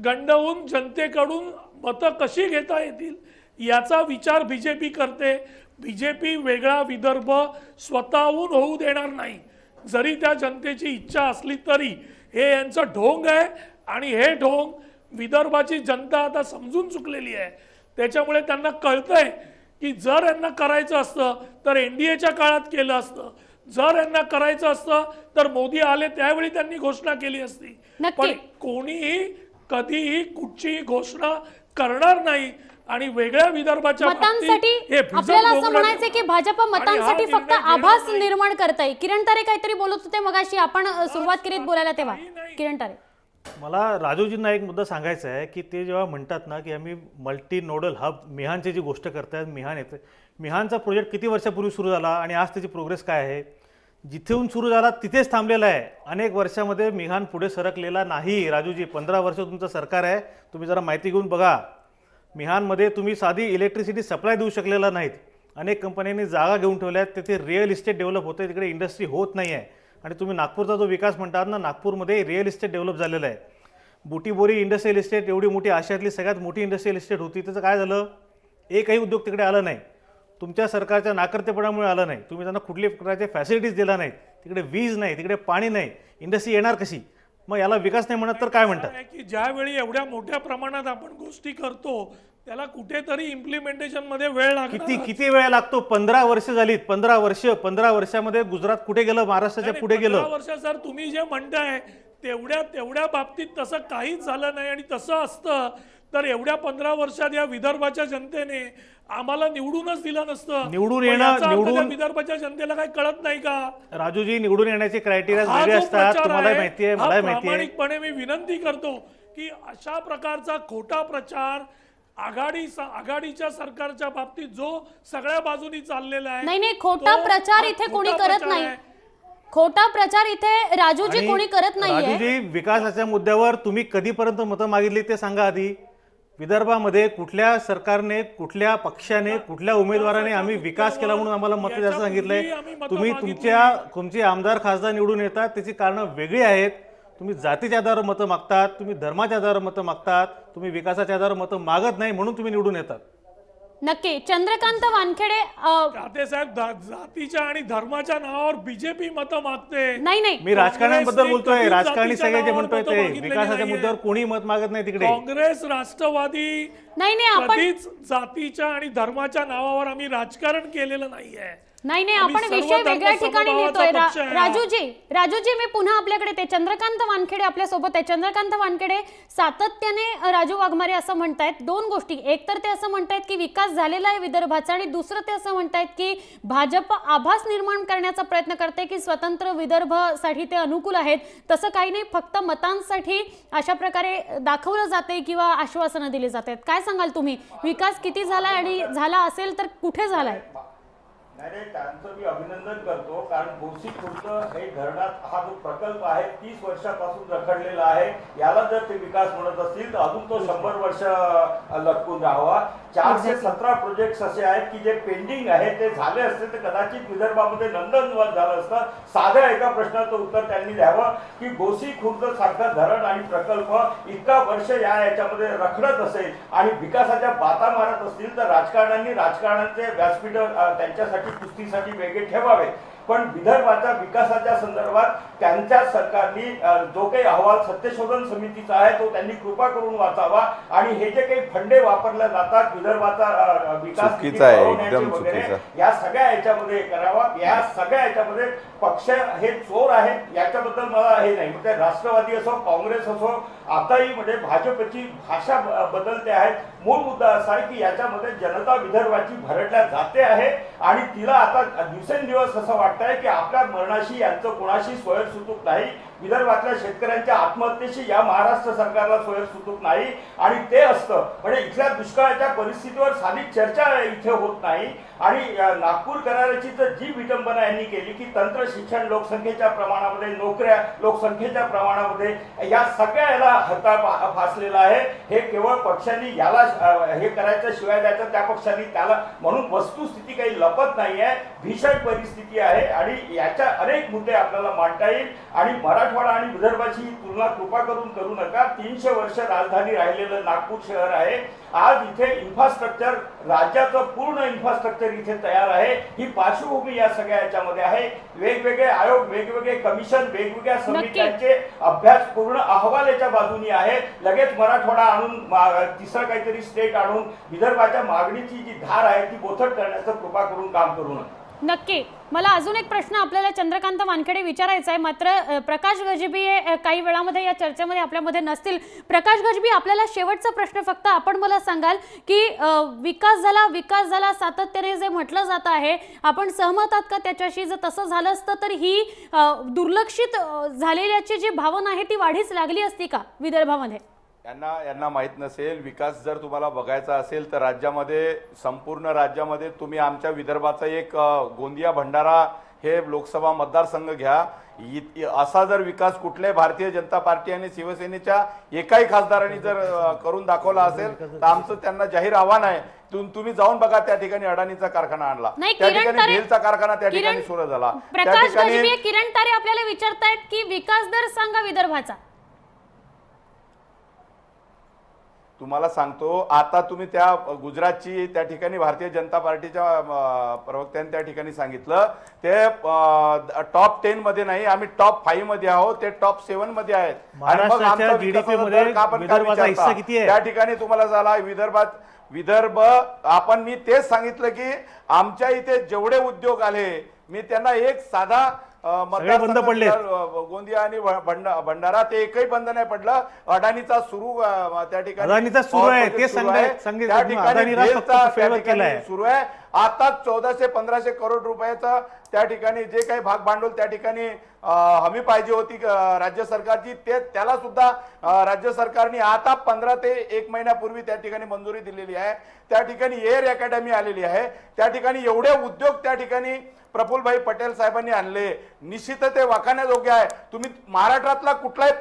Speaker 15: गंडवून जनतेकडून मतं कशी घेता येतील याचा विचार बीजेपी करते. बीजेपी वेगळा विदर्भ स्वतःहून होऊ देणार नाही, जरी त्या जनतेची इच्छा असली तरी. हे यांचं ढोंग आहे आणि हे ढोंग विदर्भाची जनता आता समजून चुकलेली आहे. त्याच्यामुळे त्यांना कळतंय की जर यांना करायचं असतं तर एनडीएच्या काळात केलं असतं, जर यांना करायचं असतं तर मोदी आले त्यावेळी त्यांनी घोषणा केली असती. पण कोणीही कधीही कुठचीही घोषणा करणार नाही आणि वेगळ्या विदर्भाच्या
Speaker 1: मतांसाठी आपल्याला असं म्हणायचं की भाजप मतांसाठी फक्त आभास निर्माण करताय. किरण तारे काहीतरी बोलत होते मगाशी, आपण सुरुवात केलीत बोलायला तेव्हा. किरण तारे,
Speaker 14: मला राजूजींना एक मुद्दा सांगायचा आहे की ते जेव्हा म्हणतात ना की आम्ही मल्टी नोडल हब मिहानची जी गोष्ट करतायत, मिहान येते, मिहानचा प्रोजेक्ट किती वर्षापूर्वी सुरू झाला आणि आज त्याची प्रोग्रेस काय आहे? जिथून सुरू झाला तिथेच थांबलेला आहे. अनेक वर्षामध्ये मिहान पुढे सरकलेला नाही. राजूजी, 15 वर्ष तुमचं सरकार आहे, तुम्ही जरा माहिती घेऊन बघा. मिहानमध्ये तुम्ही साधी इलेक्ट्रिसिटी सप्लाय देऊ शकलेला नाहीत. अनेक कंपन्यांनी जागा घेऊन ठेवल्या आहेत, तिथे रिअल इस्टेट डेव्हलप होते, तिकडे इंडस्ट्री होत नाही आहे. आणि तुम्ही नागपूरचा जो विकास म्हणतात ना, नागपूरमध्ये रिअल इस्टेट डेव्हलप झालेलं आहे. बुटीबोरी इंडस्ट्रियल इस्टेट एवढी मोठी, आशियातली सगळ्यात मोठी इंडस्ट्रियल इस्टेट होती, त्याचं काय झालं? एकही उद्योग तिकडे आला नाही. तुमच्या सरकारच्या नाकर्तेपणामुळे आलं नाही. तुम्ही त्यांना कुठल्याही प्रकारचे फॅसिलिटीज दिला नाहीत. तिकडे वीज नाही, तिकडे पाणी नाही, इंडस्ट्री येणार कशी? मग याला विकास नाही म्हणत तर काय म्हणतात?
Speaker 15: की ज्यावेळी एवढ्या मोठ्या प्रमाणात आपण गोष्टी करतो त्याला कुठेतरी इम्प्लिमेंटेशन मध्ये वेळ लागतो.
Speaker 14: किती वेळ लागतो? 15 वर्ष झालीत. 15 वर्षामध्ये गुजरात कुठे गेलं? महाराष्ट्राच्या पुढे गेलं.
Speaker 15: 15 वर्ष सर तुम्ही जे म्हणताय तेवढ्या बाबतीत तसं काहीच झालं नाही. आणि तसं असतं तर एवढ्या 15 वर्षात या विदर्भाच्या जनतेने आम्हाला निवडूनच दिलं नसतं. निवडून विदर्भाच्या जनतेला काही कळत नाही का?
Speaker 14: राजूजी, निवडून येण्याचे क्रायटेरिया वेगळे असतात, तुम्हाला माहिती आहे, मला माहिती आहे.
Speaker 15: प्रामाणिकपणे मी विनंती करतो की अशा प्रकारचा खोटा प्रचार आघाडीच्या सरकारच्या बाबतीत जो सगळ्या बाजूनी चाललेला आहे.
Speaker 1: नाही, खोटा प्रचार इथे कोणी करत नाही. खोटा प्रचार इथे राजूजी कोणी करत नाहीये.
Speaker 14: राजूजी, विकासाच्या मुद्द्यावर तुम्ही कधीपर्यंत मतं मागितली ते सांगा आधी. विदर्भामध्ये कुठल्या सरकारने, कुठल्या पक्षाने, कुठल्या उमेदवाराने आम्ही विकास केला म्हणून आम्हाला मतं द्यायचं सांगितलंय? तुम्ही तुमचे आमदार खासदार निवडून येतात त्याची कारणं वेगळी आहेत. तुम्ही जातीच्या आधारावर मतं मागतात, तुम्ही धर्माच्या आधारावर मतं मागतात, तुम्ही विकासाच्या आधारावर मतं मागत नाही म्हणून तुम्ही निवडून येतात.
Speaker 1: नक्की. चंद्रकांत वानखेडे
Speaker 15: साहेब, जातीच्या आणि धर्माच्या नावावर बीजेपी मतं मागते.
Speaker 1: नाही,
Speaker 14: मी राजकारणाबद्दल बोलतोय. राजकारणी सगळे जे म्हणतोय ते विकासाच्या मुद्द्यावर कोणी मत मागत नाही तिकडे.
Speaker 15: काँग्रेस, राष्ट्रवादी
Speaker 1: नाही
Speaker 15: कधीच जातीच्या आणि धर्माच्या नावावर आम्ही राजकारण केलेलं नाहीये.
Speaker 1: नाही, आपण विषय वेगळ्या ठिकाणी नेतोय. राजूजी, मी पुन्हा आपल्याकडे ते चंद्रकांत वानखेडे आपल्या सोबत आहे. चंद्रकांत वानखेडे, सातत्याने राजू वाघमारे असं म्हणतायत दोन गोष्टी. एक तर ते असं म्हणतायत की विकास झालेला आहे विदर्भाचा, आणि दुसरं ते असं म्हणतायत की भाजप आभास निर्माण करण्याचा प्रयत्न करते की स्वतंत्र विदर्भासाठी ते अनुकूल आहेत. तसं काही नाही, फक्त मतांसाठी अशा प्रकारे दाखवलं जाते किंवा आश्वासनं दिली जातात. काय सांगाल तुम्ही? विकास किती झालाय आणि झाला असेल तर कुठे झालाय?
Speaker 10: नाही, त्यांचं मी अभिनंदन करतो, कारण गोसी खुर्द हे धरणात हा जो प्रकल्प आहे 30 वर्षापासून रखडलेला आहे. याला जर ते विकास म्हणत असतील तर अजून तो 100 वर्ष लटकून राहावा. 417 प्रोजेक्ट असे आहेत की जे पेंडिंग आहेत. ते झाले असते तर कदाचित विदर्भामध्ये नंदनवन झालं असतं. साध्या एका प्रश्नाचं उत्तर त्यांनी द्यावं की गोसी खुर्द सारखं धरण आणि प्रकल्प इतका वर्ष याच्यामध्ये रखडत असेल आणि विकासाच्या बाता मारत असतील तर राजकारण्यांचे व्यासपीठ त्यांच्यासाठी कुस्तीसाठी वेगळे ठेवावे. पण विदर्भाच्या विकासाच्या संदर्भात त्यांच्या सरकारने जो काही अहवाल सत्यशोधन समितीचा आहे तो त्यांनी कृपा करून वाचावा आणि हे जे काही फंडे वापरले जातात विदर्भाचा विकास
Speaker 13: चुकीचं आहे,
Speaker 10: वळवण्याचे
Speaker 13: एकदम
Speaker 10: वगैरे,
Speaker 13: चुकीचं.
Speaker 10: या सगळ्या याच्यामध्ये करावा. या सगळ्या याच्यामध्ये पक्ष हे चोर आहेत याच्याबद्दल मला हे नाही. म्हणजे राष्ट्रवादी असो काँग्रेस असो आताही म्हणजे भाजपची भाषा बदलते आहेत. मूळ मुद्दा असा आहे की याच्यामध्ये जनता विदर्भाची भरडल्या जाते आहे आणि तिला आता दिवसेंदिवस असं वाटतंय की आपल्या मरणाशी यांचं कोणाशी सोयरसुतूक नाही. विदर्भातल्या शेतकऱ्यांच्या आत्महत्येशी या महाराष्ट्र सरकारला सोयरसुतूक नाही आणि ते असतं म्हणजे इथल्या दुष्काळाच्या परिस्थितीवर साधी चर्चा इथे होत नाही. आणि नागपूर कराराची तर जी विडंबना यांनी केली की तंत्र शिक्षण लोकसंख्येच्या प्रमाणामध्ये नोकऱ्या लोकसंख्येच्या प्रमाणामध्ये या सगळ्या याला हरताळ फासलेला आहे. हे केवळ पक्षांनी याला हे करायचं शिवाय द्यायचं त्या पक्षांनी त्याला म्हणून वस्तुस्थिती काही लपत नाही आहे. भीषण परिस्थिती आहे आणि याच्या अनेक मुद्दे आपल्याला मांडता येईल आणि मराठवाडा आणि विदर्भाची तुलना कृपा करून करू नका. 300 वर्ष राजधानी राहिलेलं नागपूर शहर आहे. आज इथे इन्फ्रास्ट्रक्चर राज्याचं पूर्ण इन्फ्रास्ट्रक्चर इथे तयार आहे. ही पार्श्वभूमी या सगळ्या याच्यामध्ये आहे. वेगवेगळे आयोग वेगवेगळे कमिशन वेगवेगळ्या समित्यांचे अभ्यास पूर्ण अहवाल याच्या बाजूनी आहे. लगेच मराठवाडा आणून तिसरं काहीतरी स्टेट आणून विदर्भाच्या मागणीची जी धार आहे ती बोथट करण्याचं कृपा करून काम करू नका.
Speaker 1: नक्की. मला अजून एक प्रश्न आपल्याला चंद्रकांत वानखेडे विचारायचा आहे. मात्र प्रकाश गजबी हे काही वेळामध्ये या चर्चेमध्ये आपल्यामध्ये नसतील. प्रकाश गजबी, आपल्याला शेवटचा प्रश्न फक्त आपण मला सांगाल की विकास झाला सातत्याने जे म्हटलं जात आहे, आपण सहमत आहात का त्याच्याशी? जर तसं झालं असतं तर ही दुर्लक्षित झालेल्याची जी भावना आहे ती वाढीच लागली असती का विदर्भामध्ये?
Speaker 13: यांना माहित नसेल. विकास जर तुम्हाला बघायचा असेल तर राज्यामध्ये संपूर्ण राज्यामध्ये तुम्ही आमच्या विदर्भाचा एक गोंदिया भंडारा हे लोकसभा मतदारसंघ घ्या. असा जर विकास कुठल्याही भारतीय जनता पार्टी आणि शिवसेनेच्या एकाही खासदारांनी जर करून दाखवला असेल तर आमचं त्यांना जाहीर आव्हान आहे. तुम्ही जाऊन बघा. त्या ठिकाणी अडाणीचा कारखाना आणला, त्या ठिकाणी भेलचा कारखाना त्या ठिकाणी सुरू झाला.
Speaker 1: प्रकाश गजबी, किरण तारे आपल्याला विचारतायत की विकास दर सांगा विदर्भाचा.
Speaker 13: तुम्हाला सांगतो, आता तुम्ही त्या गुजरातची त्या ठिकाणी भारतीय जनता पार्टीच्या प्रवक्त्यांनी त्या ठिकाणी सांगितलं ते टॉप 10 मध्ये नाही, आम्ही टॉप 5 मध्ये आहोत, ते टॉप 7 मध्ये आहेत. आणि मग आमचा
Speaker 14: जीडीपी मध्ये विदर्भाचा हिस्सा किती आहे?
Speaker 13: त्या ठिकाणी तुम्हाला झाला विदर्भ आपण मी तेच सांगितलं की आमच्या इथे जेवढे उद्योग आले मी त्यांना एक साधा
Speaker 14: बंद पडले.
Speaker 13: गोंदिया आणि भंडारा ते एकही बंद नाही पडलं. अडाणीचा सुरू त्या ठिकाणी
Speaker 14: सुरू आहे ते
Speaker 13: सुरू आहे. आता 1400-1500 करोड रुपयाचं त्या ठिकाणी जे काही भाग भांडवल त्या ठिकाणी हमी पाहिजे होती राज्य सरकारची, ते त्याला सुद्धा राज्य सरकारने आता 15 ते 1 महिन्यापूर्वी त्या ठिकाणी मंजुरी दिलेली आहे. त्या ठिकाणी एअर अकॅडमी आलेली आहे. त्या ठिकाणी एवढे उद्योग त्या ठिकाणी प्रफुल्लभाई पटेल साहेबांनी आणले. निश्चित ते वाखाण्याजोग्य आहे. तुम्ही महाराष्ट्रातला कुठलाही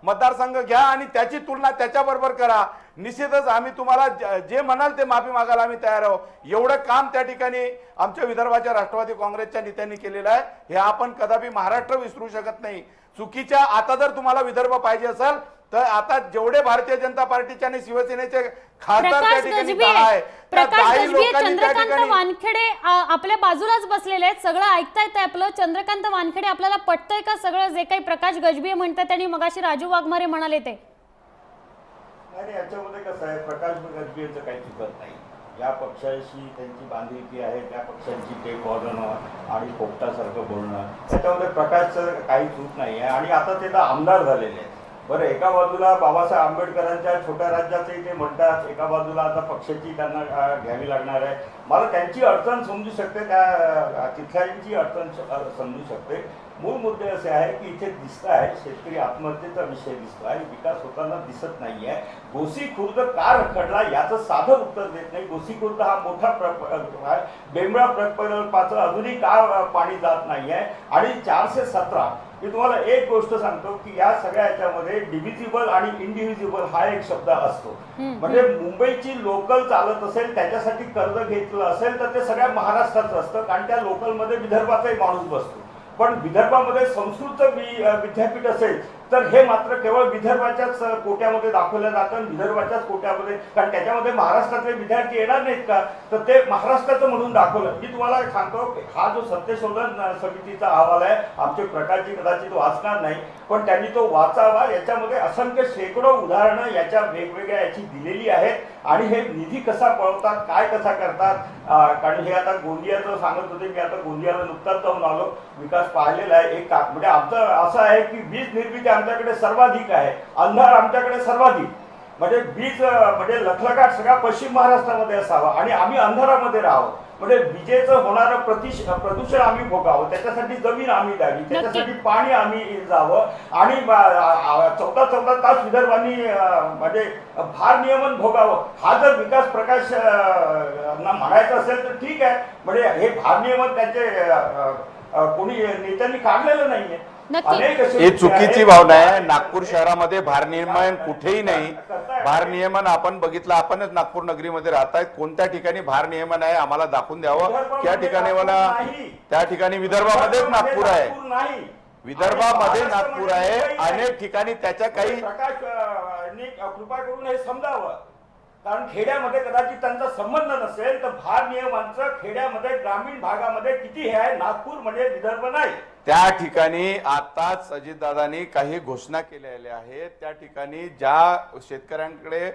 Speaker 13: मतदारसंघ घ्या आणि त्याची तुलना त्याच्याबरोबर करा. निश्चितच आम्ही तुम्हाला जे म्हणाल ते माफी मागायला आम्ही तयार आहोत. एवढं काम त्या ठिकाणी आमच्या विदर्भाच्या राष्ट्रवादी काँग्रेसच्या नेत्यांनी केलेलं आहे. हे आपण कदापि महाराष्ट्र विसरू शकत नाही. चुकीच्या आता जर तुम्हाला विदर्भ पाहिजे असेल तर आता जेवढे भारतीय जनता पार्टीचे आणि शिवसेनेचे खासदार त्या ठिकाणी आहे,
Speaker 1: चंद्रकांत वानखेडे आपल्या बाजूलाच बसलेले आहेत. सगळं ऐकता येतं आपलं. चंद्रकांत वानखेडे, आपल्याला पटतंय का सगळं जे काही प्रकाश गजबी म्हणतात त्यांनी मगाशी राजू वाघमारे म्हणाले ते?
Speaker 10: नाही, याच्यामध्ये कसं आहे, प्रकाश गजबीचं काही चुकत नाही. या पक्षाशी त्यांची बांधिलकी आहे, त्या पक्षांची टेक वाजवणं आणि पोपटासारखं बोलणं, त्याच्यामध्ये प्रकाशचं काही चूक नाही आहे. आणि आता ते आमदार झालेले आहेत. बरं, एका बाजूला बाबासाहेब आंबेडकरांच्या छोट्या राज्याचंही ते म्हणतात, एका बाजूला आता पक्षाची त्यांना घ्यावी लागणार आहे. मला त्यांची अडचण समजू शकते, त्या तिथल्यांची अडचण समजू शकते. मूळ मुद्दे असे आहे की इथे दिसत आहे शेतकरी आत्महत्येचा विषय दिसतो आणि विकास होताना दिसत नाही आहे. गोसी खुर्द का रखडला याचं साधं उत्तर देत नाही. गोसी खुर्द हा मोठा बेंबळा प्रकल्पाचं अजूनही का पाणी जात नाही आहे. आणि 417 मी तुम्हाला एक गोष्ट सांगतो की या सगळ्या याच्यामध्ये डिव्हिजिबल आणि इंडिव्हिजिबल हा एक शब्द असतो. म्हणजे मुंबईची लोकल चालत असेल, त्याच्यासाठी कर्ज घेतलं असेल तर ते सगळ्या महाराष्ट्राचं असतं, कारण त्या लोकलमध्ये विदर्भाचाही माणूस बसतो. पण विदर्भामध्ये संस्कृत विद्यापीठ असेल तर हे मात्र केवळ विदर्भाच्याच कोट्यामध्ये दाखवलं जातं आणि विदर्भाच्याच कोट्यामध्ये, कारण त्याच्यामध्ये महाराष्ट्रातले विद्यार्थी येणार नाहीत का, तर ते महाराष्ट्राचं म्हणून दाखवलं. मी तुम्हाला सांगतो, हा जो सत्यशोधन समितीचा अहवाल आहे, आमचे प्रकारची कदाचित वाचणार नाही, पण त्यांनी तो वाचावा. याच्यामध्ये असंख्य शेकडो उदाहरणं याच्या वेगवेगळ्या याची दिलेली आहेत आणि हे निधी कसा पळवतात, काय कसा करतात. कारण हे आता गोंदियाचं सांगत होते, मी आता गोंदियाला नुकताच जाऊन आलो, विकास पाहिलेला आहे. एक म्हणजे आमचं असं आहे की वीज निर्मिती आमच्याकडे सर्वाधिक आहे, अंधार आमच्याकडे सर्वाधिक, म्हणजे वीज म्हणजे लखलखाट सगळा पश्चिम महाराष्ट्रामध्ये असावा आणि आम्ही अंधारामध्ये राहावं. म्हणजे विजेचं होणारं प्रदूषण आम्ही भोगावं, त्याच्यासाठी जमीन आम्ही द्यावी, त्याच्यासाठी पाणी आम्ही जावं आणि 14 तास विदर्भांनी म्हणजे भारनियमन भोगावं. हा जर विकास प्रकाश म्हणायचा असेल तर ठीक आहे, म्हणजे हे भारनियमन त्यांचे कोणी नेत्यांनी काढलेलं नाहीये.
Speaker 13: ही चुकीची भावना आहे. नागपूर शहरामध्ये भारनियमन कुठेही नाही. भारनियमन आपण बघितलं, आपणच नागपूर नगरीमध्ये राहतायत, कोणत्या ठिकाणी भारनियमन आहे आम्हाला दाखवून द्यावं. त्या ठिकाणी मला त्या ठिकाणी विदर्भामध्येच नागपूर आहे, विदर्भामध्ये नागपूर आहे, अनेक ठिकाणी त्याच्या काही
Speaker 10: प्रकाश कृपा करून हे समजावं. कारण खेड्यामध्ये कदाचित त्यांचा संबंध नसेल तर भारनियमांचं खेड्यामध्ये ग्रामीण भागामध्ये किती हे आहे. नागपूर म्हणजे विदर्भ नाही.
Speaker 13: त्या ठिकाणी आताच अजितदादांनी काही घोषणा केलेल्या आहेत. त्या ठिकाणी ज्या शेतकऱ्यांकडे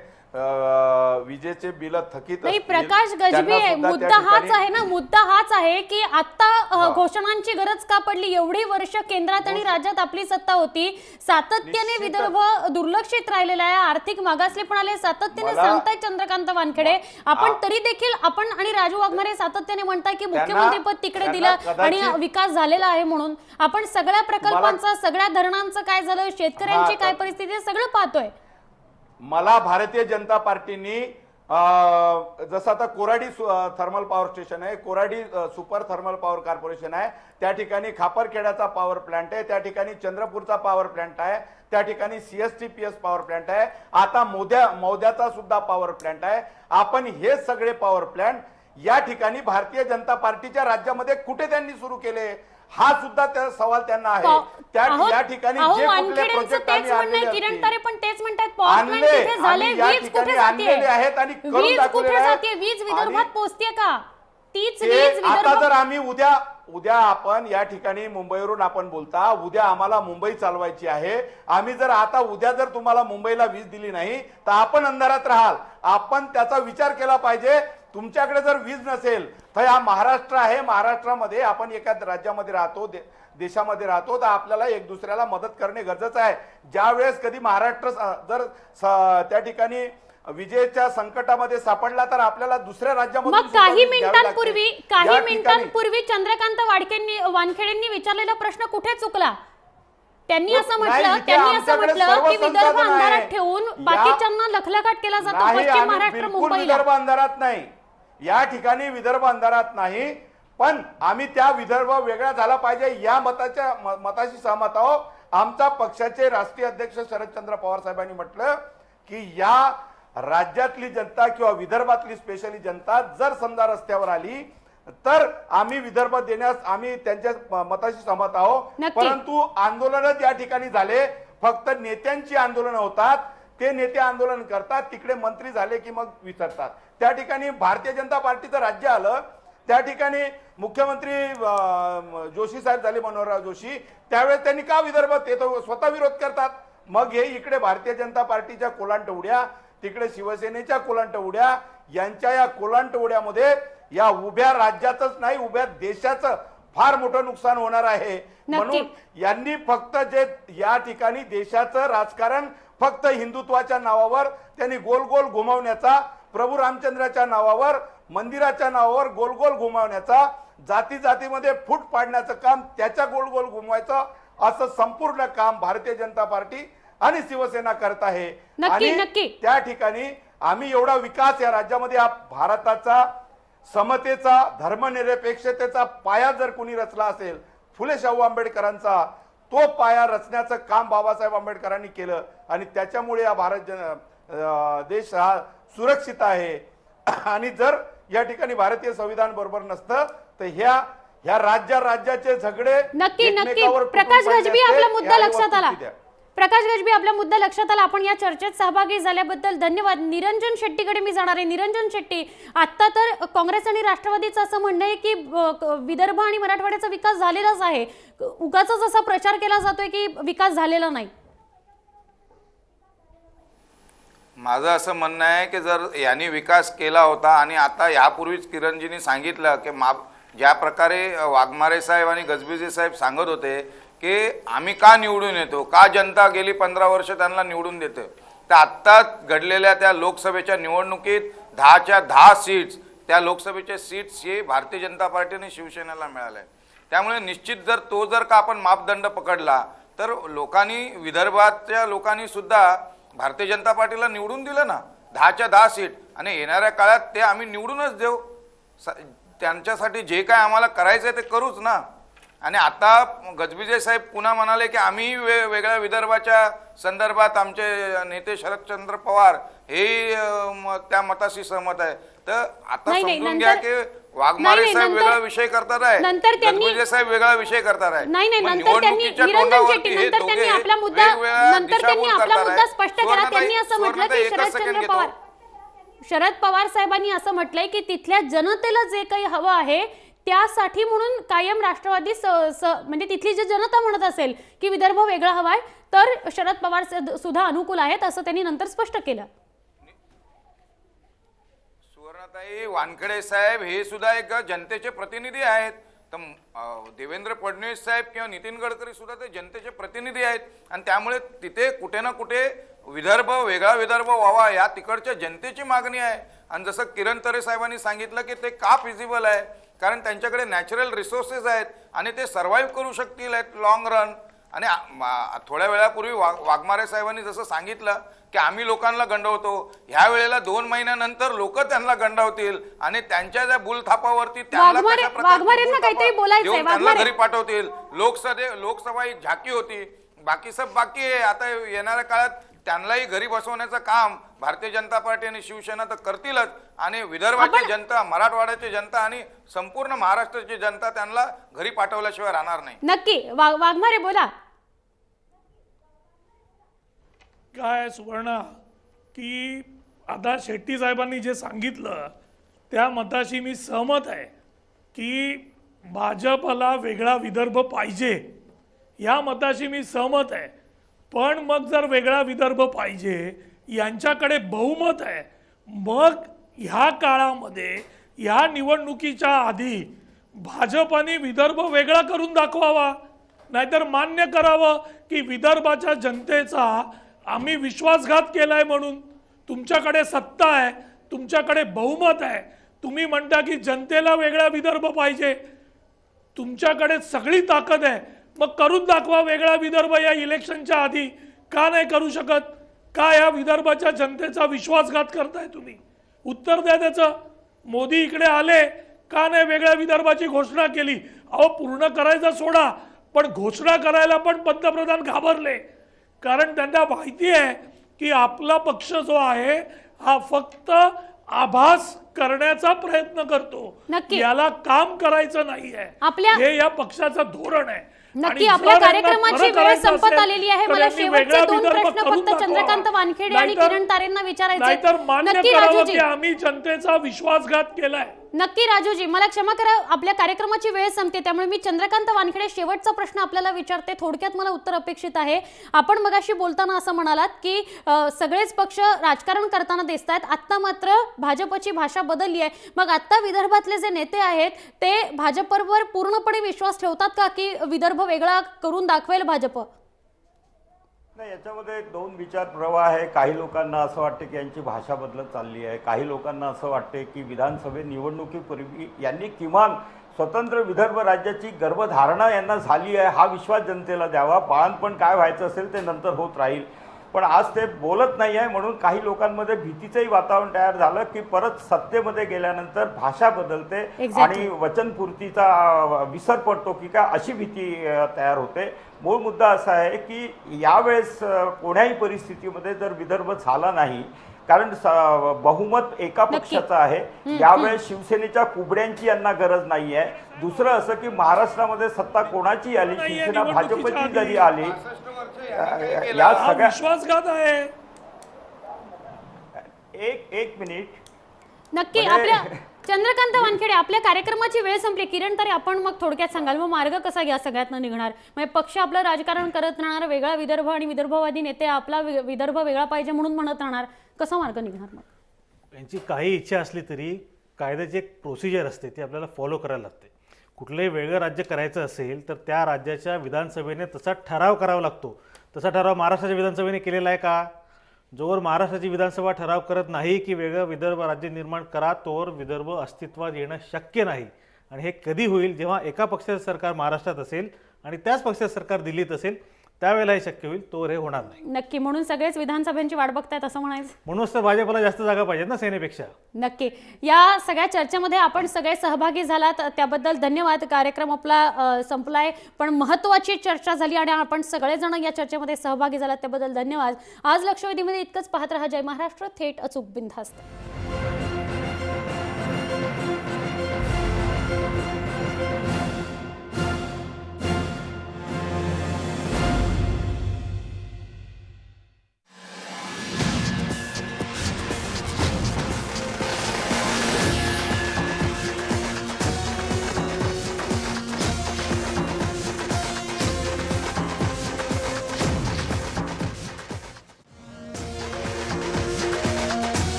Speaker 13: विजेचे बिल थकीत
Speaker 1: नाही प्रकाश गजबे, मुद्दा हाच आहे ना, मुद्दा हाच आहे की आता घोषणांची गरज का पडली. एवढी वर्ष केंद्रात आणि राज्यात आपली सत्ता होती, सातत्याने विदर्भ दुर्लक्षित राहिलेला आहे, आर्थिक मागासलेपणाले सातत्याने सांगताय चंद्रकांत वानखेडे. आपण तरी देखील आपण आणि राजू वाघमारे सातत्याने म्हणताय की मुख्यमंत्री पद तिकडे दिलं आणि विकास झालेला आहे म्हणून. आपण सगळ्या प्रकल्पांचा, सगळ्या धरणांचं काय झालं, शेतकऱ्यांची काय परिस्थिती, सगळं पाहतोय.
Speaker 13: मला भारतीय जनता पार्टीनी जसं आता कोराडी थर्मल पॉवर स्टेशन आहे, Koradi super thermal power corporation आहे, त्या ठिकाणी खापरखेड्याचा पॉवर प्लांट आहे, त्या ठिकाणी चंद्रपूरचा पॉवर प्लांट आहे, त्या ठिकाणी CSTPS पॉवर प्लांट आहे, आता मौद्याचा सुद्धा पॉवर प्लांट आहे. आपण हे सगळे पॉवर प्लांट या ठिकाणी भारतीय जनता पार्टीच्या राज्यामध्ये कुठे त्यांनी सुरू केले, हा सुद्धा त्या सवाल त्यांना आहे. त्या ठिकाणी जे कुठले प्रोजेक्ट आम्ही आणलेले आहेत आणि करून दाखवलेले आहेत.
Speaker 1: वीज विदर्भात पोहोचते का, तीच वीज
Speaker 13: आता
Speaker 1: विदर्भात.
Speaker 13: जर आम्ही उद्या आपण या ठिकाणी मुंबईवरून आपण बोलता, उद्या आम्हाला मुंबई चालवायची आहे. आम्ही जर आता उद्या जर तुम्हाला मुंबईला वीज दिली नाही तर आपण अंधारात राहाल. आपण त्याचा विचार केला पाहिजे. तुमच्याकडे जर वीज नसेल तर हा महाराष्ट्र आहे, महाराष्ट्रामध्ये आपण एका राज्यामध्ये राहतो, देशामध्ये राहतो, तर आपल्याला एक दुसऱ्याला मदत करणे गरजेचं आहे. ज्या वेळेस कधी महाराष्ट्र जर त्या ठिकाणी विजेच्या संकटामध्ये सापडला तर आपल्याला दुसऱ्या राज्यामध्ये
Speaker 1: काही मिनिटांपूर्वी चंद्रकांत वानखेडेंनी विचारलेला प्रश्न कुठे चुकला. त्यांनी असं म्हटलं की विदर्भ अंधारात ठेवून बाकीच्यांना लखलखाट केला जातो. पश्चिम महाराष्ट्र, मुंबईला
Speaker 13: विदर्भ अंधारात नाही, या ठिकाणी विदर्भ अंधारात नाही, पण आम्ही त्या विदर्भ वेगळा झाला पाहिजे या मताशी सहमत आहोत. आमच्या पक्षाचे राष्ट्रीय अध्यक्ष शरदचंद्र पवार साहेबांनी म्हटलं की या राज्यातली जनता किंवा विदर्भातली स्पेशली जनता जर समजा रस्त्यावर आली तर आम्ही विदर्भ देण्यास आम्ही त्यांच्या मताशी सहमत आहोत. परंतु आंदोलन या ठिकाणी झाले, फक्त नेत्यांची आंदोलनं होतात, ते नेते आंदोलन करतात, तिकडे मंत्री झाले की मग विसरतात. त्या ठिकाणी भारतीय जनता पार्टीचं राज्य आलं, त्या ठिकाणी मुख्यमंत्री जोशी साहेब झाले, मनोहरराव जोशी, त्यावेळेस त्यांनी का विदर्भ, ते तर स्वतः विरोध करतात. मग हे इकडे भारतीय जनता पार्टीच्या कोलांट उड्या, तिकडे शिवसेनेच्या कोलांट उड्या, यांच्या या कोलांट उड्यामध्ये या उभ्या राज्यातच नाही उभ्या देशाचं फार मोठं नुकसान होणार आहे. म्हणून यांनी फक्त जे या ठिकाणी देशाचं राजकारण फक्त हिंदुत्वाच्या नावावर त्यांनी गोल गोल घुमावण्याचा, प्रभू रामचंद्राच्या नावावर, मंदिराच्या नावावर गोल गोल घुमावण्याचा, जाती जातीमध्ये फूट पाडण्याचं काम, त्याच्या गोल गोल घुमवायचं, असं संपूर्ण काम भारतीय जनता पार्टी आणि शिवसेना करत आहे. आणि त्या ठिकाणी आम्ही एवढा विकास या राज्यामध्ये, भारताचा समतेचा, धर्मनिरपेक्षतेचा पाया जर कोणी रचला असेल, फुले शाहू आंबेडकरांचा, तो पाया रचण्याचं काम बाबासाहेब आंबेडकरांनी केलं आणि त्याच्यामुळे हा देश हा सुरक्षित आहे. आणि जर या ठिकाणी भारतीय संविधान बरोबर नसतं तर ह्या
Speaker 16: ह्या राज्याचे सगळे
Speaker 1: नक्की नक्की
Speaker 16: एकमेकावर
Speaker 1: प्रकाश
Speaker 16: तुटून
Speaker 1: गजबी
Speaker 16: पडले
Speaker 1: आपला
Speaker 16: असते,
Speaker 1: मुद्दा
Speaker 16: या
Speaker 1: लक्षात आला.
Speaker 16: वस्तुस्थिती आहे.
Speaker 1: प्रकाश गजबी आपला मुद्दा लक्षात आला. आपण या चर्चेत सहभागी झाल्याबद्दल धन्यवाद. निरंजन शेट्टीकडे मी जाणार आहे. निरंजन शेट्टी, आता तर काँग्रेस आणि राष्ट्रवादीचं असं म्हणणं आहे की विदर्भ आणि मराठवाड्याचा विकास झालेलाच आहे. उगाचच असा प्रचार केला जातोय की विकास झालेला नाही.
Speaker 11: माझं असं म्हणणं आहे की जर यांनी विकास केला होता आणि आता यापूर्वीच किरणजींनी सांगितलं की ज्या प्रकारे वाघमारे साहेब आणि गजबीजी साहेब सांगत होते की आम्ही का निवडून येतो, का जनता गेली 15 वर्ष त्यांना निवडून देते, तर आत्ता घडलेल्या त्या लोकसभेच्या निवडणुकीत 10च्या 10 सीट्स, त्या लोकसभेच्या सीट्स हे भारतीय जनता पार्टीने शिवसेनेला मिळाल्या. त्यामुळे निश्चित जर का आपण मापदंड पकडला तर लोकांनी, विदर्भाच्या लोकांनी सुद्धा भारतीय जनता पार्टीला निवडून दिलं ना 10च्या 10 सीट, आणि येणाऱ्या काळात ते आम्ही निवडूनच देऊ. त्यांच्यासाठी जे काय आम्हाला करायचं आहे ते करूच ना. आणि आता गजबीजे साहेब पुन्हा म्हणाले की आम्ही वेगळ्या विदर्भाच्या संदर्भात आमचे नेते शरदचंद्र पवार हे त्या मताशी सहमत आहे. तर आता समजून घ्या की वाघमारे साहेब वेगळा विषय करतात आहे, गजबीजे साहेब वेगळा विषय करतात आहे.
Speaker 1: नाही नंतर त्यांनी निरंजन शेट्टी नंतर त्यांनी आपला मुद्दा स्पष्ट केला. त्यांनी असं म्हटलं की शरद पवार साहेबांनी असं म्हटलंय की तिथल्या जनतेला जे काही हवं आहे त्यासाठी म्हणून कायम राष्ट्रवादी म्हणजे तिथली जी जनता म्हणत असेल की विदर्भ वेगळा हवाय तर शरद पवार सुद्धा अनुकूल आहेत असं त्यांनी नंतर स्पष्ट केलं.
Speaker 11: सुवर्णाताई, वानखेडे साहेब हे सुद्धा एक जनतेचे प्रतिनिधी आहेत. तर देवेंद्र फडणवीस साहेब किंवा नितीन गडकरी सुद्धा ते जनतेचे प्रतिनिधी आहेत. आणि त्यामुळे तिथे कुठे ना कुठे विदर्भ, वेगळा विदर्भ व्हावा या तिकडच्या जनतेची मागणी आहे. आणि जसं किरण तरे साहेबांनी सांगितलं की ते का फिजिबल आहे, कारण त्यांच्याकडे नॅचरल रिसोर्सेस आहेत आणि ते सर्व्हाइव्ह करू शकतील लॉंग रन. आणि थोड्या वेळापूर्वी वाघमारे साहेबांनी जसं सांगितलं की आम्ही लोकांना गंडवतो, ह्या वेळेला 2 महिन्यानंतर लोक त्यांना गंडवतील आणि त्यांच्या ज्या बुलथापावरती त्यांना घरी पाठवतील. लोकसभा ही झाकी होती, बाकी सब बाकी आहे. आता येणाऱ्या काळात त्यांनाही घरी बसवण्याचं काम भारतीय जनता पार्टी आणि शिवसेना तर करतीलच. आणि विदर्भाची जनता, मराठवाड्याची जनता आणि संपूर्ण महाराष्ट्राची जनता त्यांना घरी पाठवल्याशिवाय राहणार नाही.
Speaker 1: नक्की. वाघमारे बोला.
Speaker 15: काय सुवर्णा की आता शेट्टी साहेबांनी जे सांगितलं त्या मताशी मी सहमत आहे की भाजपला वेगळा विदर्भ पाहिजे, या मताशी मी सहमत आहे. पण मग जर वेगळा विदर्भ पाहिजे, यांच्याकडे बहुमत आहे, मग ह्या काळामध्ये ह्या निवडणुकीच्या आधी भाजपाने विदर्भ वेगळा करून दाखवावा, नाहीतर मान्य करावं की विदर्भाच्या जनतेचा आम्ही विश्वासघात केलाय म्हणून. तुमच्याकडे सत्ता आहे, तुमच्याकडे बहुमत आहे, तुम्ही म्हणता की जनतेला वेगळा विदर्भ पाहिजे, तुमच्याकडे सगळी ताकद आहे, मग करून दाखवा वेगळा विदर्भ या इलेक्शनच्या आधी. का नाही करू शकत? का या विदर्भाच्या जनतेचा विश्वासघात करताय तुम्ही? उत्तर द्या त्याचं. मोदी इकडे आले, का नाही वेगळ्या विदर्भाची घोषणा केली? अहो पूर्ण करायचा सोडा, पण घोषणा करायला पण पंतप्रधान घाबरले, कारण त्यांना माहिती आहे की आपला पक्ष जो आहे हा फक्त आभास करण्याचा प्रयत्न करतो, याला काम करायचं नाहीये. हे या पक्षाचं धोरण आहे.
Speaker 1: नक्की. आपल्या कार्यक्रमाची वेळ संपत आलेली आहे. मला शेवटचे 2 प्रश्न फक्त चंद्रकांत वानखेडे आणि किरण तारेंना विचारायचे. नक्की राजूजी,
Speaker 15: आम्ही जनतेचा विश्वासघात केलाय.
Speaker 1: नक्की राजूजी, मला क्षमा करा, आपल्या कार्यक्रमाची वेळ संपते, त्यामुळे मी चंद्रकांत वानखेडे शेवटचा प्रश्न आपल्याला विचारते. थोडक्यात मला उत्तर अपेक्षित आहे. आपण मगाशी बोलताना असं म्हणालात की सगळेच पक्ष राजकारण करताना दिसतात, आता मात्र भाजपची भाषा बदलली आहे. मग आता विदर्भातले जे नेते आहेत ते भाजपवर पूर्णपणे विश्वास ठेवतात का की विदर्भ वेगळा करून दाखवेल भाजप?
Speaker 10: नाही, याच्यामध्ये 2 विचार प्रवाह आहे. काही लोकांना असं वाटते की यांची भाषा बदलत चालली आहे, काही लोकांना असं वाटते की विधानसभे निवडणुकीपूर्वी यांनी किमान स्वतंत्र विदर्भ राज्याची गर्भधारणा यांना झाली आहे हा विश्वास जनतेला द्यावा. बाळंतपण काय व्हायचं असेल ते नंतर होत राहील, पण आज ते बोलत नाही आहे. म्हणून काही लोकांमध्ये भीतीचंही वातावरण तयार झालं की परत सत्तेमध्ये गेल्यानंतर भाषा बदलते आणि वचनपूर्तीचा विसर पडतो की काय, अशी भीती तयार होते. मूळ मुद्दा असा आहे की यावेळेस कोण्याही परिस्थितीमध्ये जर विदर्भ झाला नाही कारण बहुमत एका पक्षाचं आहे. यावेळेस शिवसेनेच्या कुबड्यांची यांना गरज नाही आहे. दुसरं असं की महाराष्ट्रामध्ये सत्ता कोणाची आली, शिवसेना भाजपची जरी आली, या सगळ्या
Speaker 15: विश्वासघात आहे.
Speaker 10: एक मिनिट.
Speaker 1: नक्की आपल्या चंद्रकांत वानखेडे, आपल्या कार्यक्रमाची वेळ संपली. किरण तारे, आपण मग थोडक्यात सांगाल मग मार्ग कसा या सगळ्यातनं निघणार? म्हणजे पक्ष आपलं राजकारण करत राहणार, वेगळा विदर्भ आणि विदर्भवादी नेते आपला विदर्भ वेगळा पाहिजे म्हणून म्हणत राहणार, कसा मार्ग निघणार मग?
Speaker 14: यांची काही इच्छा असली तरी कायद्याची एक प्रोसिजर असते, ती आपल्याला फॉलो करायला लागते. कुठलंही वेगळं राज्य करायचं असेल तर त्या राज्याच्या विधानसभेने तसा ठराव करावा लागतो. तसा ठराव महाराष्ट्राच्या विधानसभेने केलेला आहे का? जोवर महाराष्ट्राची विधानसभा ठराव करत नाही की वेगळं विदर्भ राज्य निर्माण करा, तोवर विदर्भ अस्तित्वात येणं शक्य नाही. आणि हे कधी होईल? जेव्हा एका पक्षाचं सरकार महाराष्ट्रात असेल आणि त्याच पक्षाचं सरकार दिल्लीत असेल, त्यावेळेला हे शक्य होईल, तोवर हे होणार नाही.
Speaker 1: नक्की, म्हणून सगळेच विधानसभेची वाट बघतायत असं म्हणायचं.
Speaker 14: म्हणूनच तर भाजपला जास्त जागा पाहिजेत ना सेनेपेक्षा.
Speaker 1: नक्की. या सगळ्या चर्चेमध्ये आपण सगळे सहभागी झालात त्याबद्दल धन्यवाद. कार्यक्रम आपला संपलाय, पण महत्त्वाची चर्चा झाली आणि आपण सगळेजण या चर्चेमध्ये सहभागी झालात त्याबद्दल धन्यवाद. आज लक्षवेधीमध्ये इतकंच. पाहत रहा जय महाराष्ट्र, थेट अचूक बिनधास्त.